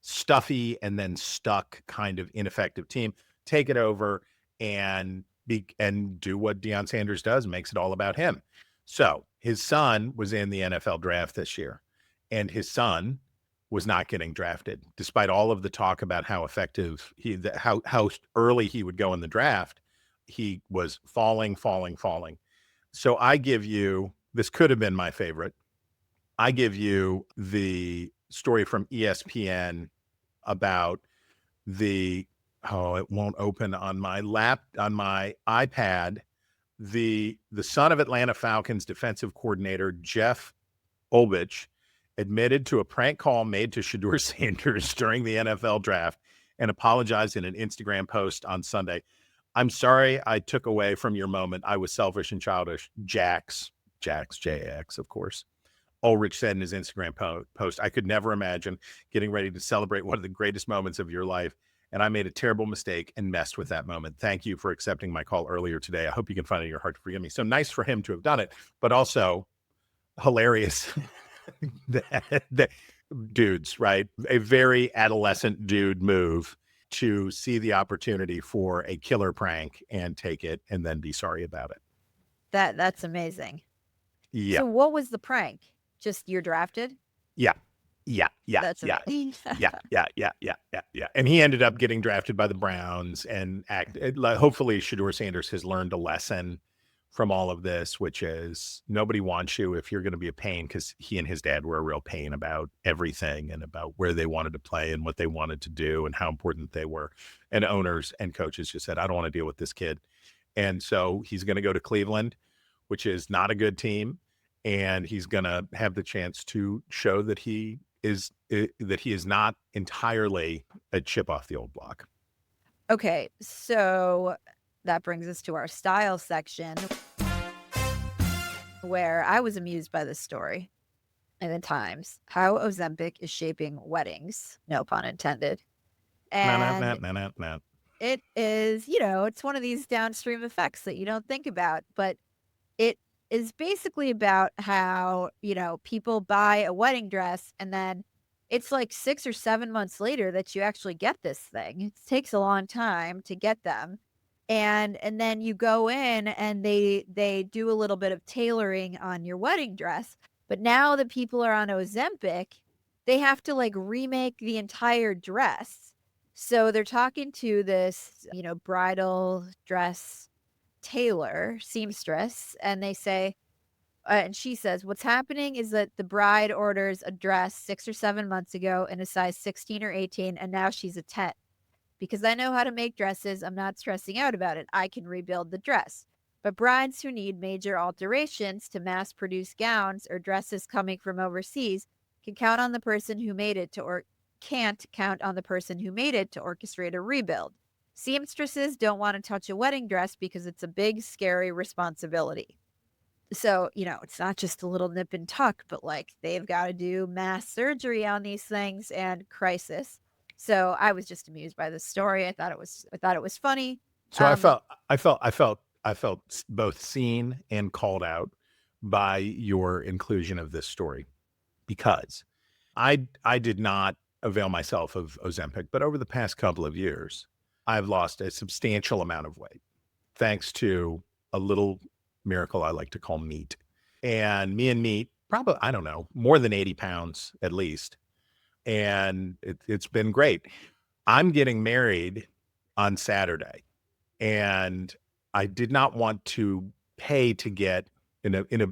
stuffy and then stuck kind of ineffective team, take it over and do what Deion Sanders does, makes it all about him. So his son was in the NFL draft this year, and his son was not getting drafted, despite all of the talk about how effective how early he would go in the draft. He was falling. So I give you, this could have been my favorite. I give you the story from ESPN about it won't open on my iPad. The son of Atlanta Falcons defensive coordinator Jeff Olbich admitted to a prank call made to Shedeur Sanders during the NFL draft and apologized in an Instagram post on Sunday. I'm sorry I took away from your moment. I was selfish and childish. Jax, J-A-X, of course. Ulrich said in his Instagram post, I could never imagine getting ready to celebrate one of the greatest moments of your life, and I made a terrible mistake and messed with that moment. Thank you for accepting my call earlier today. I hope you can find it in your heart to forgive me. So nice for him to have done it, but also hilarious. that dudes, right? A very adolescent dude move to see the opportunity for a killer prank and take it and then be sorry about it. That's amazing. Yeah. So what was the prank? Just you're drafted? Yeah. That's yeah. amazing. Yeah. And he ended up getting drafted by the Browns, and hopefully Shedeur Sanders has learned a lesson from all of this, which is nobody wants you if you're going to be a pain, because he and his dad were a real pain about everything and about where they wanted to play and what they wanted to do and how important they were. And owners and coaches just said, I don't want to deal with this kid. And so he's going to go to Cleveland, which is not a good team. And he's going to have the chance to show that he is not entirely a chip off the old block. Okay, so that brings us to our style section, where I was amused by this story in the Times. How Ozempic is shaping weddings, no pun intended. And it is, it's one of these downstream effects that you don't think about, but it is basically about how, people buy a wedding dress and then it's like 6 or 7 months later that you actually get this thing. It takes a long time to get them. And then you go in and they do a little bit of tailoring on your wedding dress. But now that people are on Ozempic, they have to remake the entire dress. So they're talking to this, bridal dress tailor, seamstress, and they say, and she says, what's happening is that the bride orders a dress 6 or 7 months ago in a size 16 or 18, and now she's a 10. Because I know how to make dresses, I'm not stressing out about it. I can rebuild the dress. But brides who need major alterations to mass-produce gowns or dresses coming from overseas can count on the person who made it to or can't count on the person who made it to orchestrate a rebuild. Seamstresses don't want to touch a wedding dress because it's a big, scary responsibility. So, it's not just a little nip and tuck, but like they've got to do mass surgery on these things and crisis. So I was just amused by this story. I thought it was funny. So I felt both seen and called out by your inclusion of this story, because I did not avail myself of Ozempic, but over the past couple of years, I've lost a substantial amount of weight thanks to a little miracle I like to call meat. And me and meat, probably, I don't know, more than 80 pounds at least. And it's been great. I'm getting married on Saturday, and I did not want to pay to get in a,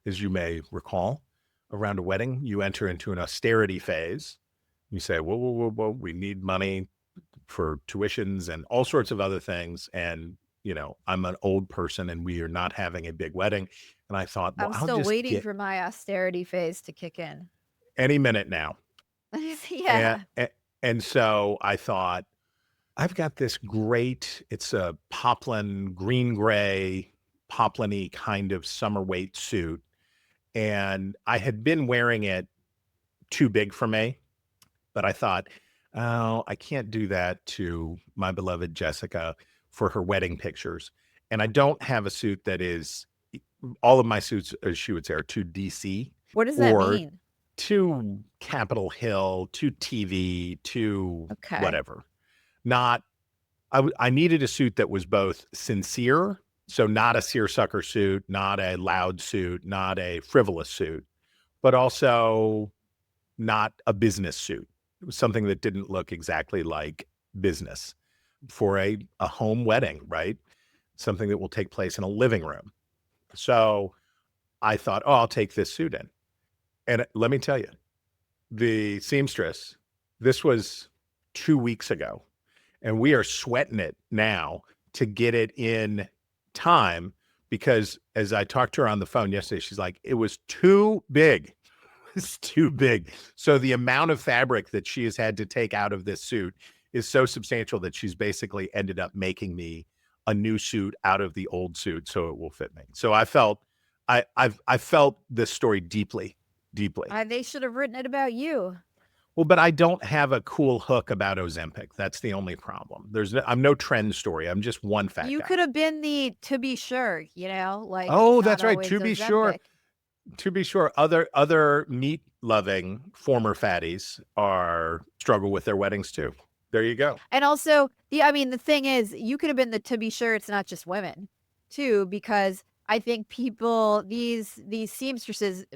as you may recall, around a wedding, you enter into an austerity phase. You say, whoa, we need money for tuitions and all sorts of other things. And, I'm an old person and we are not having a big wedding. And I thought, well, I'm I'll still just waiting get for my austerity phase to kick in. any minute now. Yeah. And so I thought, I've got this great, it's a poplin, green-gray, poplin-y kind of summer weight suit. And I had been wearing it too big for me, but I thought, oh, I can't do that to my beloved Jessica for her wedding pictures. And I don't have a suit that is, all of my suits, as she would say, are too DC. What does that mean? To Capitol Hill, to TV, to whatever. Not, I needed a suit that was both sincere, so not a seersucker suit, not a loud suit, not a frivolous suit, but also not a business suit. It was something that didn't look exactly like business for a home wedding, right? Something that will take place in a living room. So I thought, oh, I'll take this suit in. And let me tell you, the seamstress, this was 2 weeks ago, and we are sweating it now to get it in time, because as I talked to her on the phone yesterday, she's like, it was too big. It's too big. So the amount of fabric that she has had to take out of this suit is so substantial that she's basically ended up making me a new suit out of the old suit so it will fit me. So I felt this story deeply. They should have written it about you. Well, but I don't have a cool hook about Ozempic. That's the only problem. I'm no trend story. I'm just one fat You guy. could have been the to be sure, like. Oh, not that's right. always To be Ozempic. sure. To be sure, other meat-loving former fatties struggle with their weddings too. There you go. And also, the thing is, you could have been the to be sure it's not just women, too, because I think these seamstresses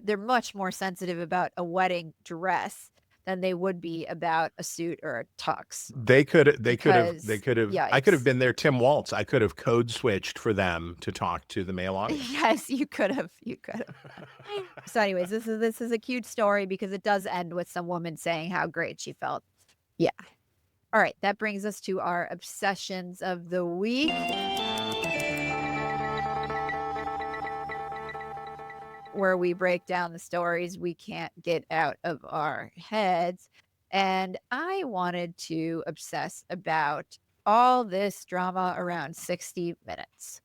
they're much more sensitive about a wedding dress than they would be about a suit or a tux. They could have. Yikes. I could have been their Tim Walz. I could have code switched for them to talk to the male audience. Yes, you could have. So, anyways, this is a cute story because it does end with some woman saying how great she felt. Yeah. All right, that brings us to our obsessions of the week. Where we break down the stories we can't get out of our heads. And I wanted to obsess about all this drama around 60 Minutes.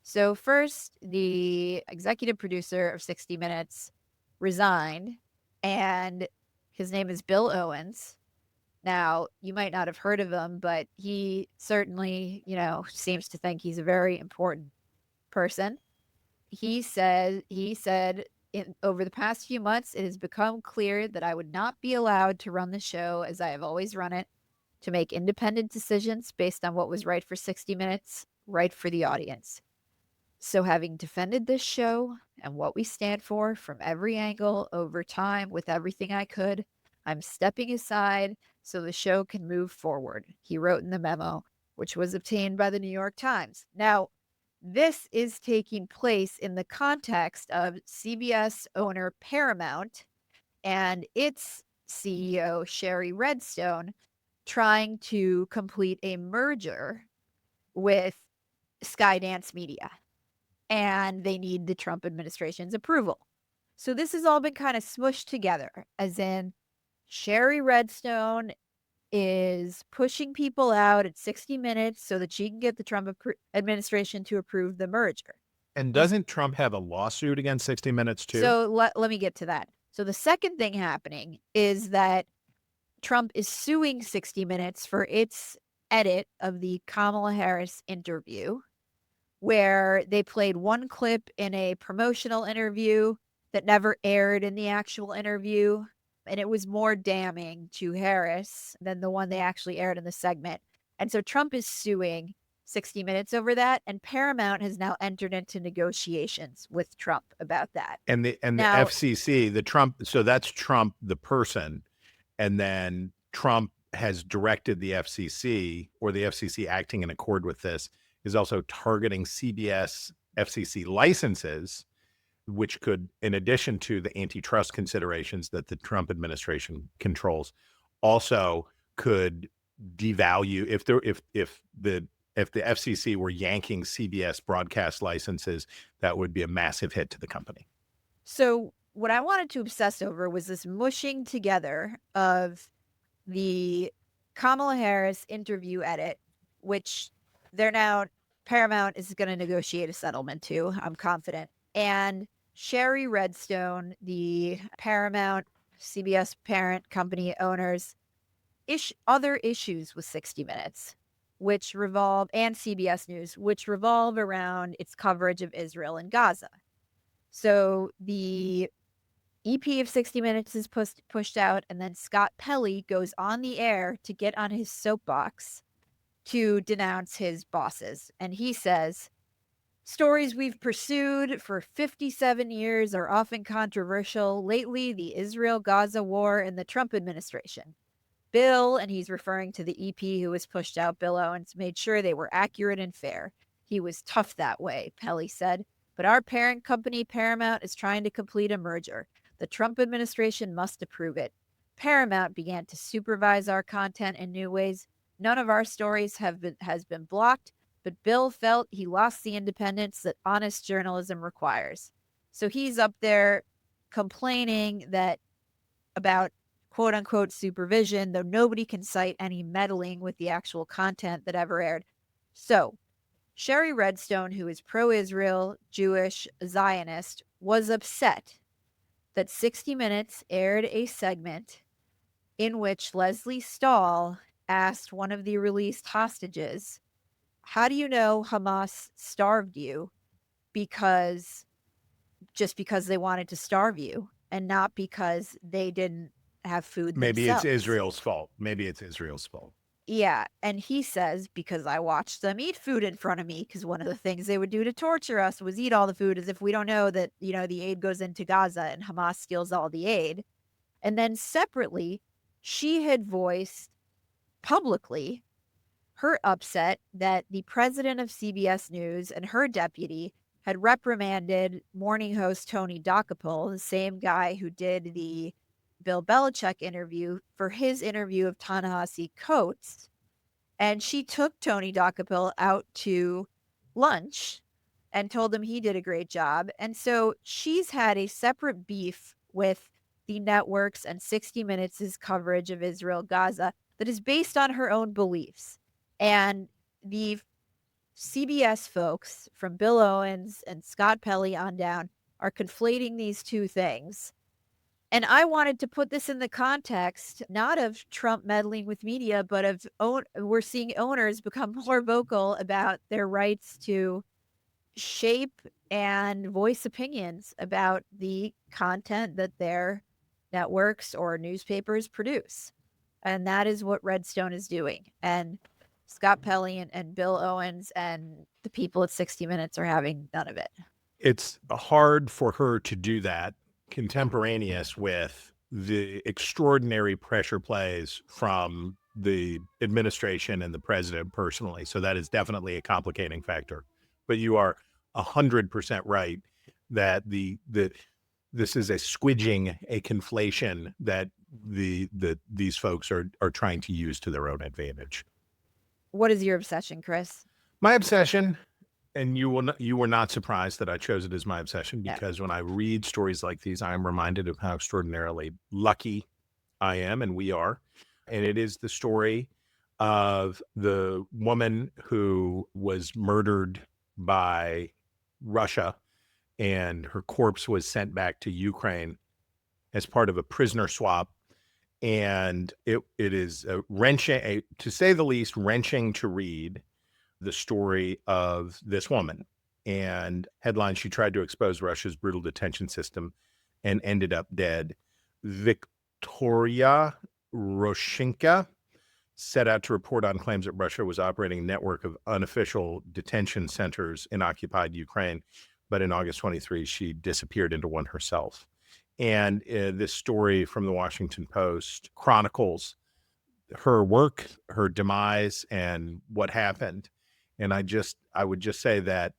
So first, the executive producer of 60 Minutes resigned, and his name is Bill Owens. Now, you might not have heard of him, but he certainly, seems to think he's a very important person. He said over the past few months, it has become clear that I would not be allowed to run the show as I have always run it, to make independent decisions based on what was right for 60 Minutes, right for the audience. So having defended this show and what we stand for from every angle over time with everything I could, I'm stepping aside so the show can move forward, he wrote in the memo, which was obtained by the New York Times. Now, this is taking place in the context of CBS owner Paramount and its CEO, Sherry Redstone, trying to complete a merger with Skydance Media. And they need the Trump administration's approval. So this has all been kind of smushed together, as in Sherry Redstone is pushing people out at 60 minutes so that she can get the Trump administration to approve the merger. And doesn't Trump have a lawsuit against 60 Minutes too? So let me get to that. So the second thing happening is that Trump is suing 60 Minutes for its edit of the Kamala Harris interview, where they played one clip in a promotional interview that never aired in the actual interview. And it was more damning to Harris than the one they actually aired in the segment. And so Trump is suing 60 Minutes over that. And Paramount has now entered into negotiations with Trump about that. And the Now- FCC, the Trump, so that's Trump, the person. And then Trump has directed the FCC, or the FCC acting in accord with this, is also targeting CBS FCC licenses, which could, in addition to the antitrust considerations that the Trump administration controls, also could devalue if the FCC were yanking CBS broadcast licenses, that would be a massive hit to the company. So what I wanted to obsess over was this mushing together of the Kamala Harris interview edit, which Paramount is going to negotiate a settlement to, I'm confident. And Sherry Redstone, the Paramount CBS parent company owners, other issues with 60 Minutes, which revolve, and CBS News, which revolve around its coverage of Israel and Gaza. So the EP of 60 Minutes is pushed out, and then Scott Pelley goes on the air to get on his soapbox to denounce his bosses. And he says, stories we've pursued for 57 years are often controversial. Lately, the Israel-Gaza war and the Trump administration. Bill, and he's referring to the EP who was pushed out, Bill Owens, made sure they were accurate and fair. He was tough that way, Pelley said. But our parent company, Paramount, is trying to complete a merger. The Trump administration must approve it. Paramount began to supervise our content in new ways. None of our stories has been blocked, but Bill felt he lost the independence that honest journalism requires. So he's up there complaining about quote unquote supervision, though nobody can cite any meddling with the actual content that ever aired. So Sherry Redstone, who is pro-Israel, Jewish, Zionist, was upset that 60 Minutes aired a segment in which Leslie Stahl asked one of the released hostages, how do you know Hamas starved you? Just because they wanted to starve you and not because they didn't have food Maybe themselves. it's Israel's fault. Yeah. And he says, because I watched them eat food in front of me, because one of the things they would do to torture us was eat all the food, as if we don't know that, the aid goes into Gaza and Hamas steals all the aid. And then separately, she had voiced publicly her upset that the president of CBS News and her deputy had reprimanded morning host Tony Dokoupil, the same guy who did the Bill Belichick interview, for his interview of Ta-Nehisi Coates. And she took Tony Dokoupil out to lunch and told him he did a great job. And so she's had a separate beef with the networks and 60 Minutes' coverage of Israel, Gaza, that is based on her own beliefs. And the CBS folks, from Bill Owens and Scott Pelley on down, are conflating these two things. And I wanted to put this in the context, not of Trump meddling with media, but of we're seeing owners become more vocal about their rights to shape and voice opinions about the content that their networks or newspapers produce. And that is what Redstone is doing. And Scott Pelley and Bill Owens and the people at 60 Minutes are having none of it. It's hard for her to do that contemporaneous with the extraordinary pressure plays from the administration and the president personally. So that is definitely a complicating factor. but you are 100% right that this is a squidging, a conflation that these folks are trying to use to their own advantage. What is your obsession, Chris? My obsession, and you were not surprised that I chose it as my obsession, because when I read stories like these, I am reminded of how extraordinarily lucky I am, and we are. And it is the story of the woman who was murdered by Russia, and her corpse was sent back to Ukraine as part of a prisoner swap. And it is wrenching, to say the least, wrenching to read the story of this woman. And headline, she tried to expose Russia's brutal detention system and ended up dead. Victoria Roshinka set out to report on claims that Russia was operating a network of unofficial detention centers in occupied Ukraine. But in August 23, she disappeared into one herself. And this story from the Washington Post chronicles her work, her demise, and what happened. And I would just say that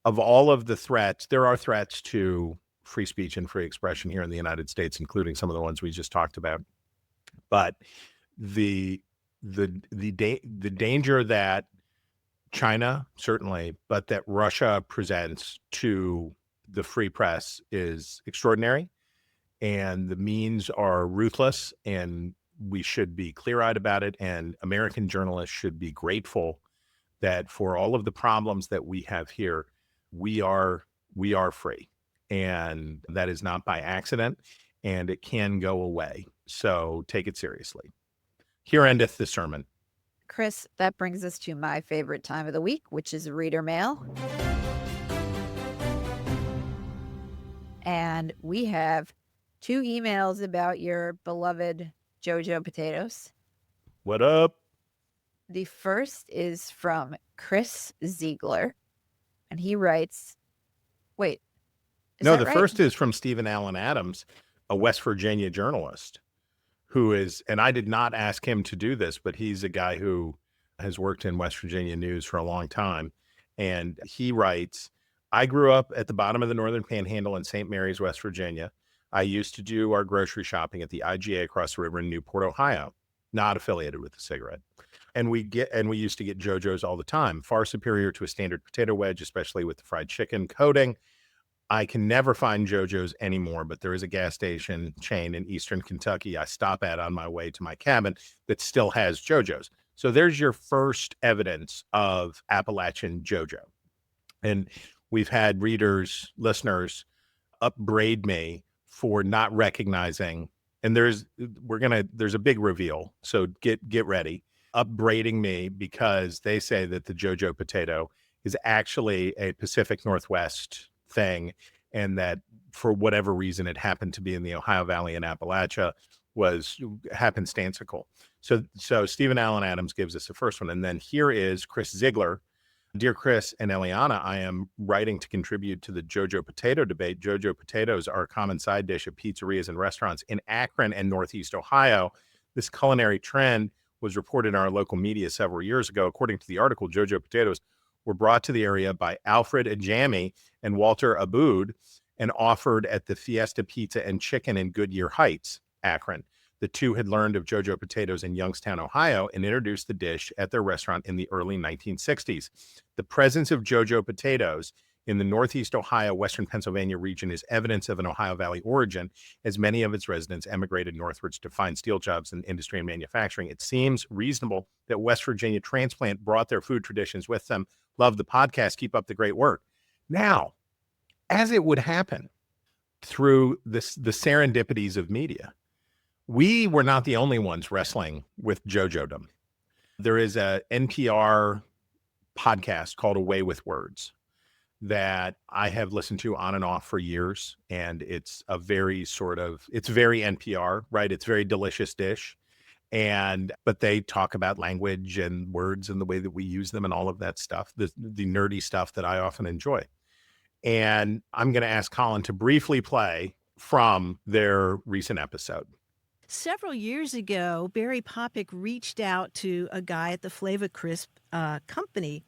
of all of the threats, there are threats to free speech and free expression here in the United States, including some of the ones we just talked about. But the danger that China, certainly, but that Russia presents to the free press is extraordinary. And the means are ruthless, and we should be clear-eyed about it. And American journalists should be grateful that for all of the problems that we have here, we are free. And that is not by accident, and it can go away. So take it seriously. Here endeth the sermon. Chris, that brings us to my favorite time of the week, which is reader mail. And we have 2 emails about your beloved JoJo potatoes. What up? The first is from Chris Ziegler, and he writes, wait. No, the first is from Stephen Allen Adams, a West Virginia journalist who is, and I did not ask him to do this, but he's a guy who has worked in West Virginia news for a long time. And he writes, I grew up at the bottom of the Northern Panhandle in St. Mary's, West Virginia. I used to do our grocery shopping at the IGA across the river in Newport, Ohio, not affiliated with the cigarette. And we used to get JoJo's all the time, far superior to a standard potato wedge, especially with the fried chicken coating. I can never find JoJo's anymore, but there is a gas station chain in Eastern Kentucky I stop at on my way to my cabin that still has JoJo's. So there's your first evidence of Appalachian JoJo. And we've had readers, listeners upbraid me for not recognizing, and there's a big reveal. So get ready. Upbraiding me because they say that the JoJo potato is actually a Pacific Northwest thing, and that for whatever reason it happened to be in the Ohio Valley and Appalachia was happenstantical. So Stephen Allen Adams gives us the first one. And then here is Chris Ziegler. Dear Chris and Eliana, I am writing to contribute to the JoJo potato debate. JoJo potatoes are a common side dish at pizzerias and restaurants in Akron and Northeast Ohio. This culinary trend was reported in our local media several years ago. According to the article, JoJo potatoes were brought to the area by Alfred Ajami and Walter Abood and offered at the Fiesta Pizza and Chicken in Goodyear Heights, Akron. The two had learned of JoJo potatoes in Youngstown, Ohio, and introduced the dish at their restaurant in the early 1960s. The presence of JoJo potatoes in the Northeast Ohio, Western Pennsylvania region is evidence of an Ohio Valley origin, as many of its residents emigrated northwards to find steel jobs in industry and manufacturing. It seems reasonable that West Virginia transplant brought their food traditions with them. Love the podcast. Keep up the great work. Now, as it would happen through the serendipities of media, we were not the only ones wrestling with JoJo-dom. There is a NPR podcast called Away with Words that I have listened to on and off for years. And it's a very it's very NPR, right? It's very delicious dish. But they talk about language and words and the way that we use them and all of that stuff, the nerdy stuff that I often enjoy. And I'm going to ask Colin to briefly play from their recent episode. Several years ago, Barry Poppick reached out to a guy at the Flava Crisp company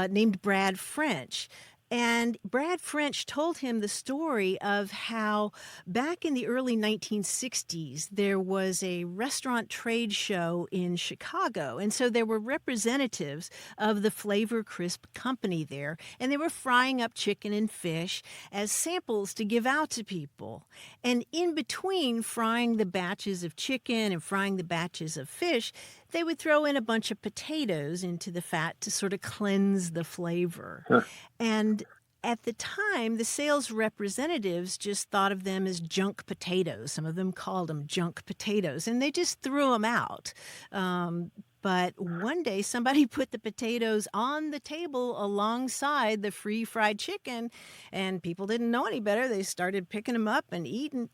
named Brad French. And Brad French told him the story of how back in the early 1960s, there was a restaurant trade show in Chicago. And so there were representatives of the Flavor Crisp company there, and they were frying up chicken and fish as samples to give out to people. And in between frying the batches of chicken and frying the batches of fish, they would throw in a bunch of potatoes into the fat to sort of cleanse the flavor. Huh. And at the time, the sales representatives just thought of them as junk potatoes. Some of them called them junk potatoes, and they just threw them out. But one day, somebody put the potatoes on the table alongside the free fried chicken, and people didn't know any better. They started picking them up and eating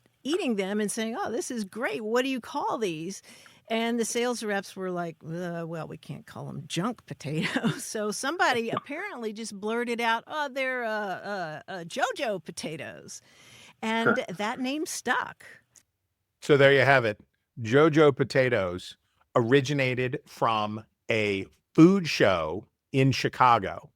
them and saying, "Oh, this is great. What do you call these?" And the sales reps were like, well, we can't call them junk potatoes. So somebody apparently just blurted out, "Oh, they're JoJo potatoes." And that name stuck. So there you have it. JoJo potatoes originated from a food show in Chicago.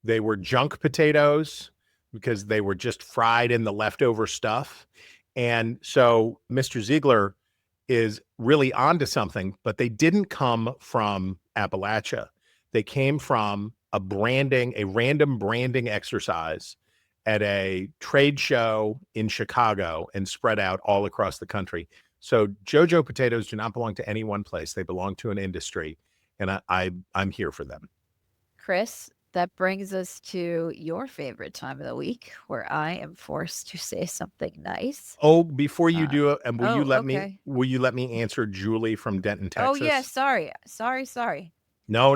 They were junk potatoes because they were just fried in the leftover stuff. And so Mr. Ziegler is really onto something, but they didn't come from Appalachia. They came from a random branding exercise at a trade show in Chicago and spread out all across the country. So JoJo potatoes do not belong to any one place. They belong to an industry, and I'm here for them. Chris, that brings us to your favorite time of the week, where I am forced to say something nice. Oh, before you do it, and will okay. you let me answer Julie from Denton, Texas? Oh yeah, sorry. No.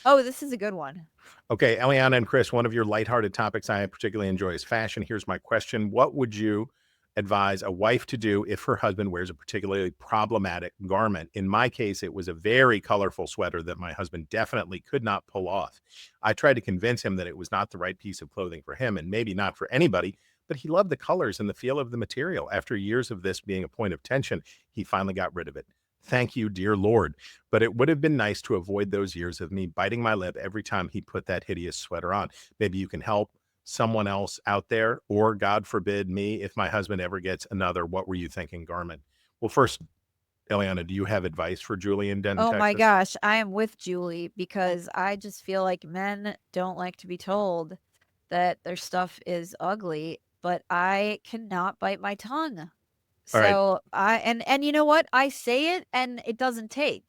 Oh, this is a good one. Okay, Eliana and Chris, one of your lighthearted topics I particularly enjoy is fashion. Here's my question. What would you advise a wife to do if her husband wears a particularly problematic garment? In my case, it was a very colorful sweater that my husband definitely could not pull off. I tried to convince him that it was not the right piece of clothing for him and maybe not for anybody, but he loved the colors and the feel of the material. After years of this being a point of tension, he finally got rid of it. Thank you, dear Lord. But it would have been nice to avoid those years of me biting my lip every time he put that hideous sweater on. Maybe you can help someone else out there, or God forbid me, if my husband ever gets another "what were you thinking" garment. Well, first, Eliana, do you have advice for Julie in Denton, Texas? Oh my gosh, I am with Julie, because I just feel like men don't like to be told that their stuff is ugly, but I cannot bite my tongue. So and you know what? I say it and it doesn't take,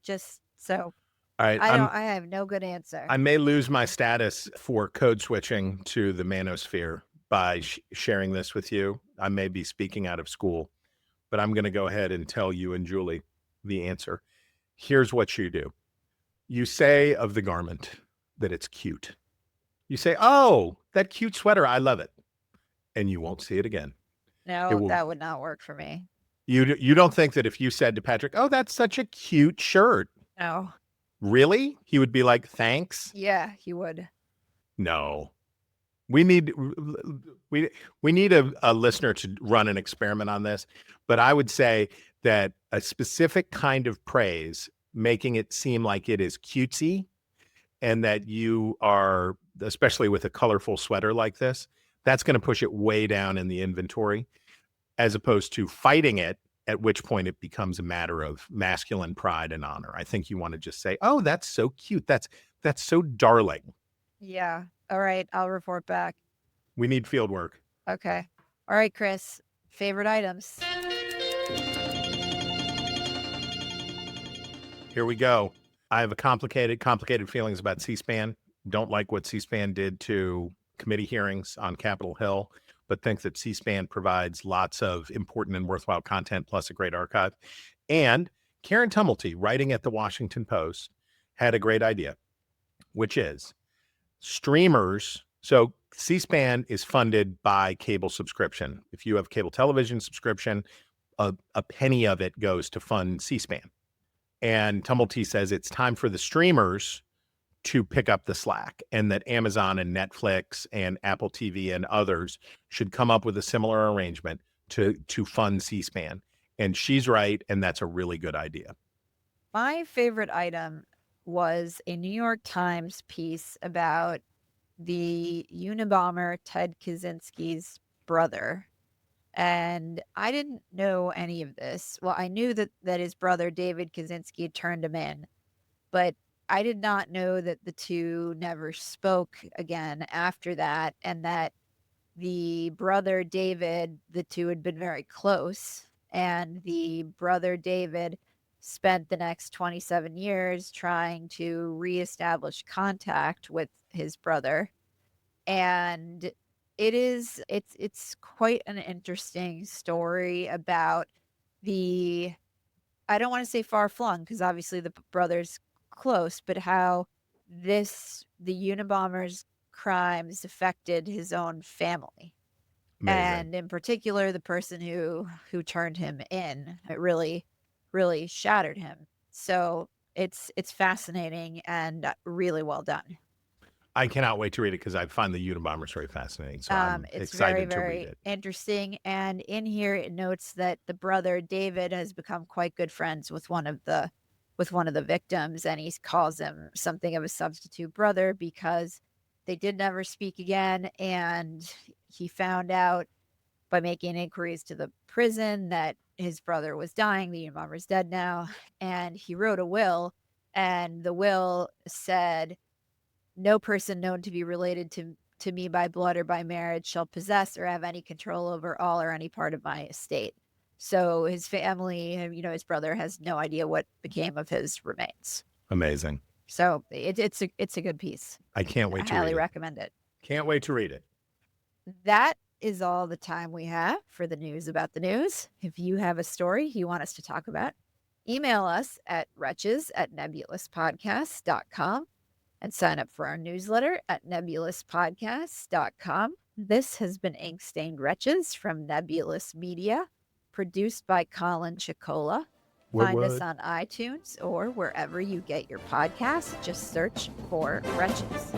just so. All right, I have no good answer. I may lose my status for code switching to the Manosphere by sharing this with you. I may be speaking out of school, but I'm going to go ahead and tell you and Julie the answer. Here's what you do. You say of the garment that it's cute. You say, "Oh, that cute sweater, I love it." And you won't see it again. No, that would not work for me. You don't think that if you said to Patrick, "Oh, that's such a cute shirt." No. Really? He would be like, "Thanks." Yeah, he would. No. We need a listener to run an experiment on this, but I would say that a specific kind of praise, making it seem like it is cutesy, and that you are, especially with a colorful sweater like this, that's going to push it way down in the inventory, as opposed to fighting it, at which point it becomes a matter of masculine pride and honor. I think you want to just say, "Oh, that's so cute. That's so darling." Yeah. All right. I'll report back. We need field work. Okay. All right, Chris. Favorite items. Here we go. I have a complicated feelings about C-SPAN. Don't like what C-SPAN did to committee hearings on Capitol Hill, but think that C-SPAN provides lots of important and worthwhile content, plus a great archive. And Karen Tumulty, writing at the Washington Post, had a great idea, which is streamers. So C-SPAN is funded by cable subscription. If you have cable television subscription, a penny of it goes to fund C-SPAN. And Tumulty says it's time for the streamers to pick up the slack, and that Amazon and Netflix and Apple TV and others should come up with a similar arrangement to fund C-SPAN. And she's right, and that's a really good idea. My favorite item was a New York Times piece about the Unabomber Ted Kaczynski's brother. And I didn't know any of this. Well, I knew that his brother, David Kaczynski, turned him in, but I did not know that the two never spoke again after that, and that the brother David, the two had been very close, and the brother David spent the next 27 years trying to reestablish contact with his brother. And it's quite an interesting story about the, I don't want to say far flung, because obviously the brother's close, but how the Unabomber's crimes affected his own family. Amazing. And in particular, the person who turned him in. It really, really shattered him. So it's fascinating and really well done. I cannot wait to read it because I find the Unabomber story fascinating. So I'm It's excited very, to read very it. interesting. And in here, it notes that the brother David has become quite good friends with one of the victims, and he calls him something of a substitute brother because they did never speak again. And he found out by making inquiries to the prison that his brother was dying. The Unabomber is dead now, and he wrote a will, and the will said, "No person known to be related to me by blood or by marriage shall possess or have any control over all or any part of my estate." So his family, his brother has no idea what became of his remains. Amazing. So it's a good piece. I can't wait to highly read it. recommend it. Can't wait to read it. That is all the time we have for the news about the news. If you have a story you want us to talk about, email us at wretches@nebulouspodcast.com and sign up for our newsletter at nebulouspodcast.com. This has been Ink Stained Wretches from Nebulous Media, produced by Colin Chicola. Find us on iTunes or wherever you get your podcasts. Just search for Wretches.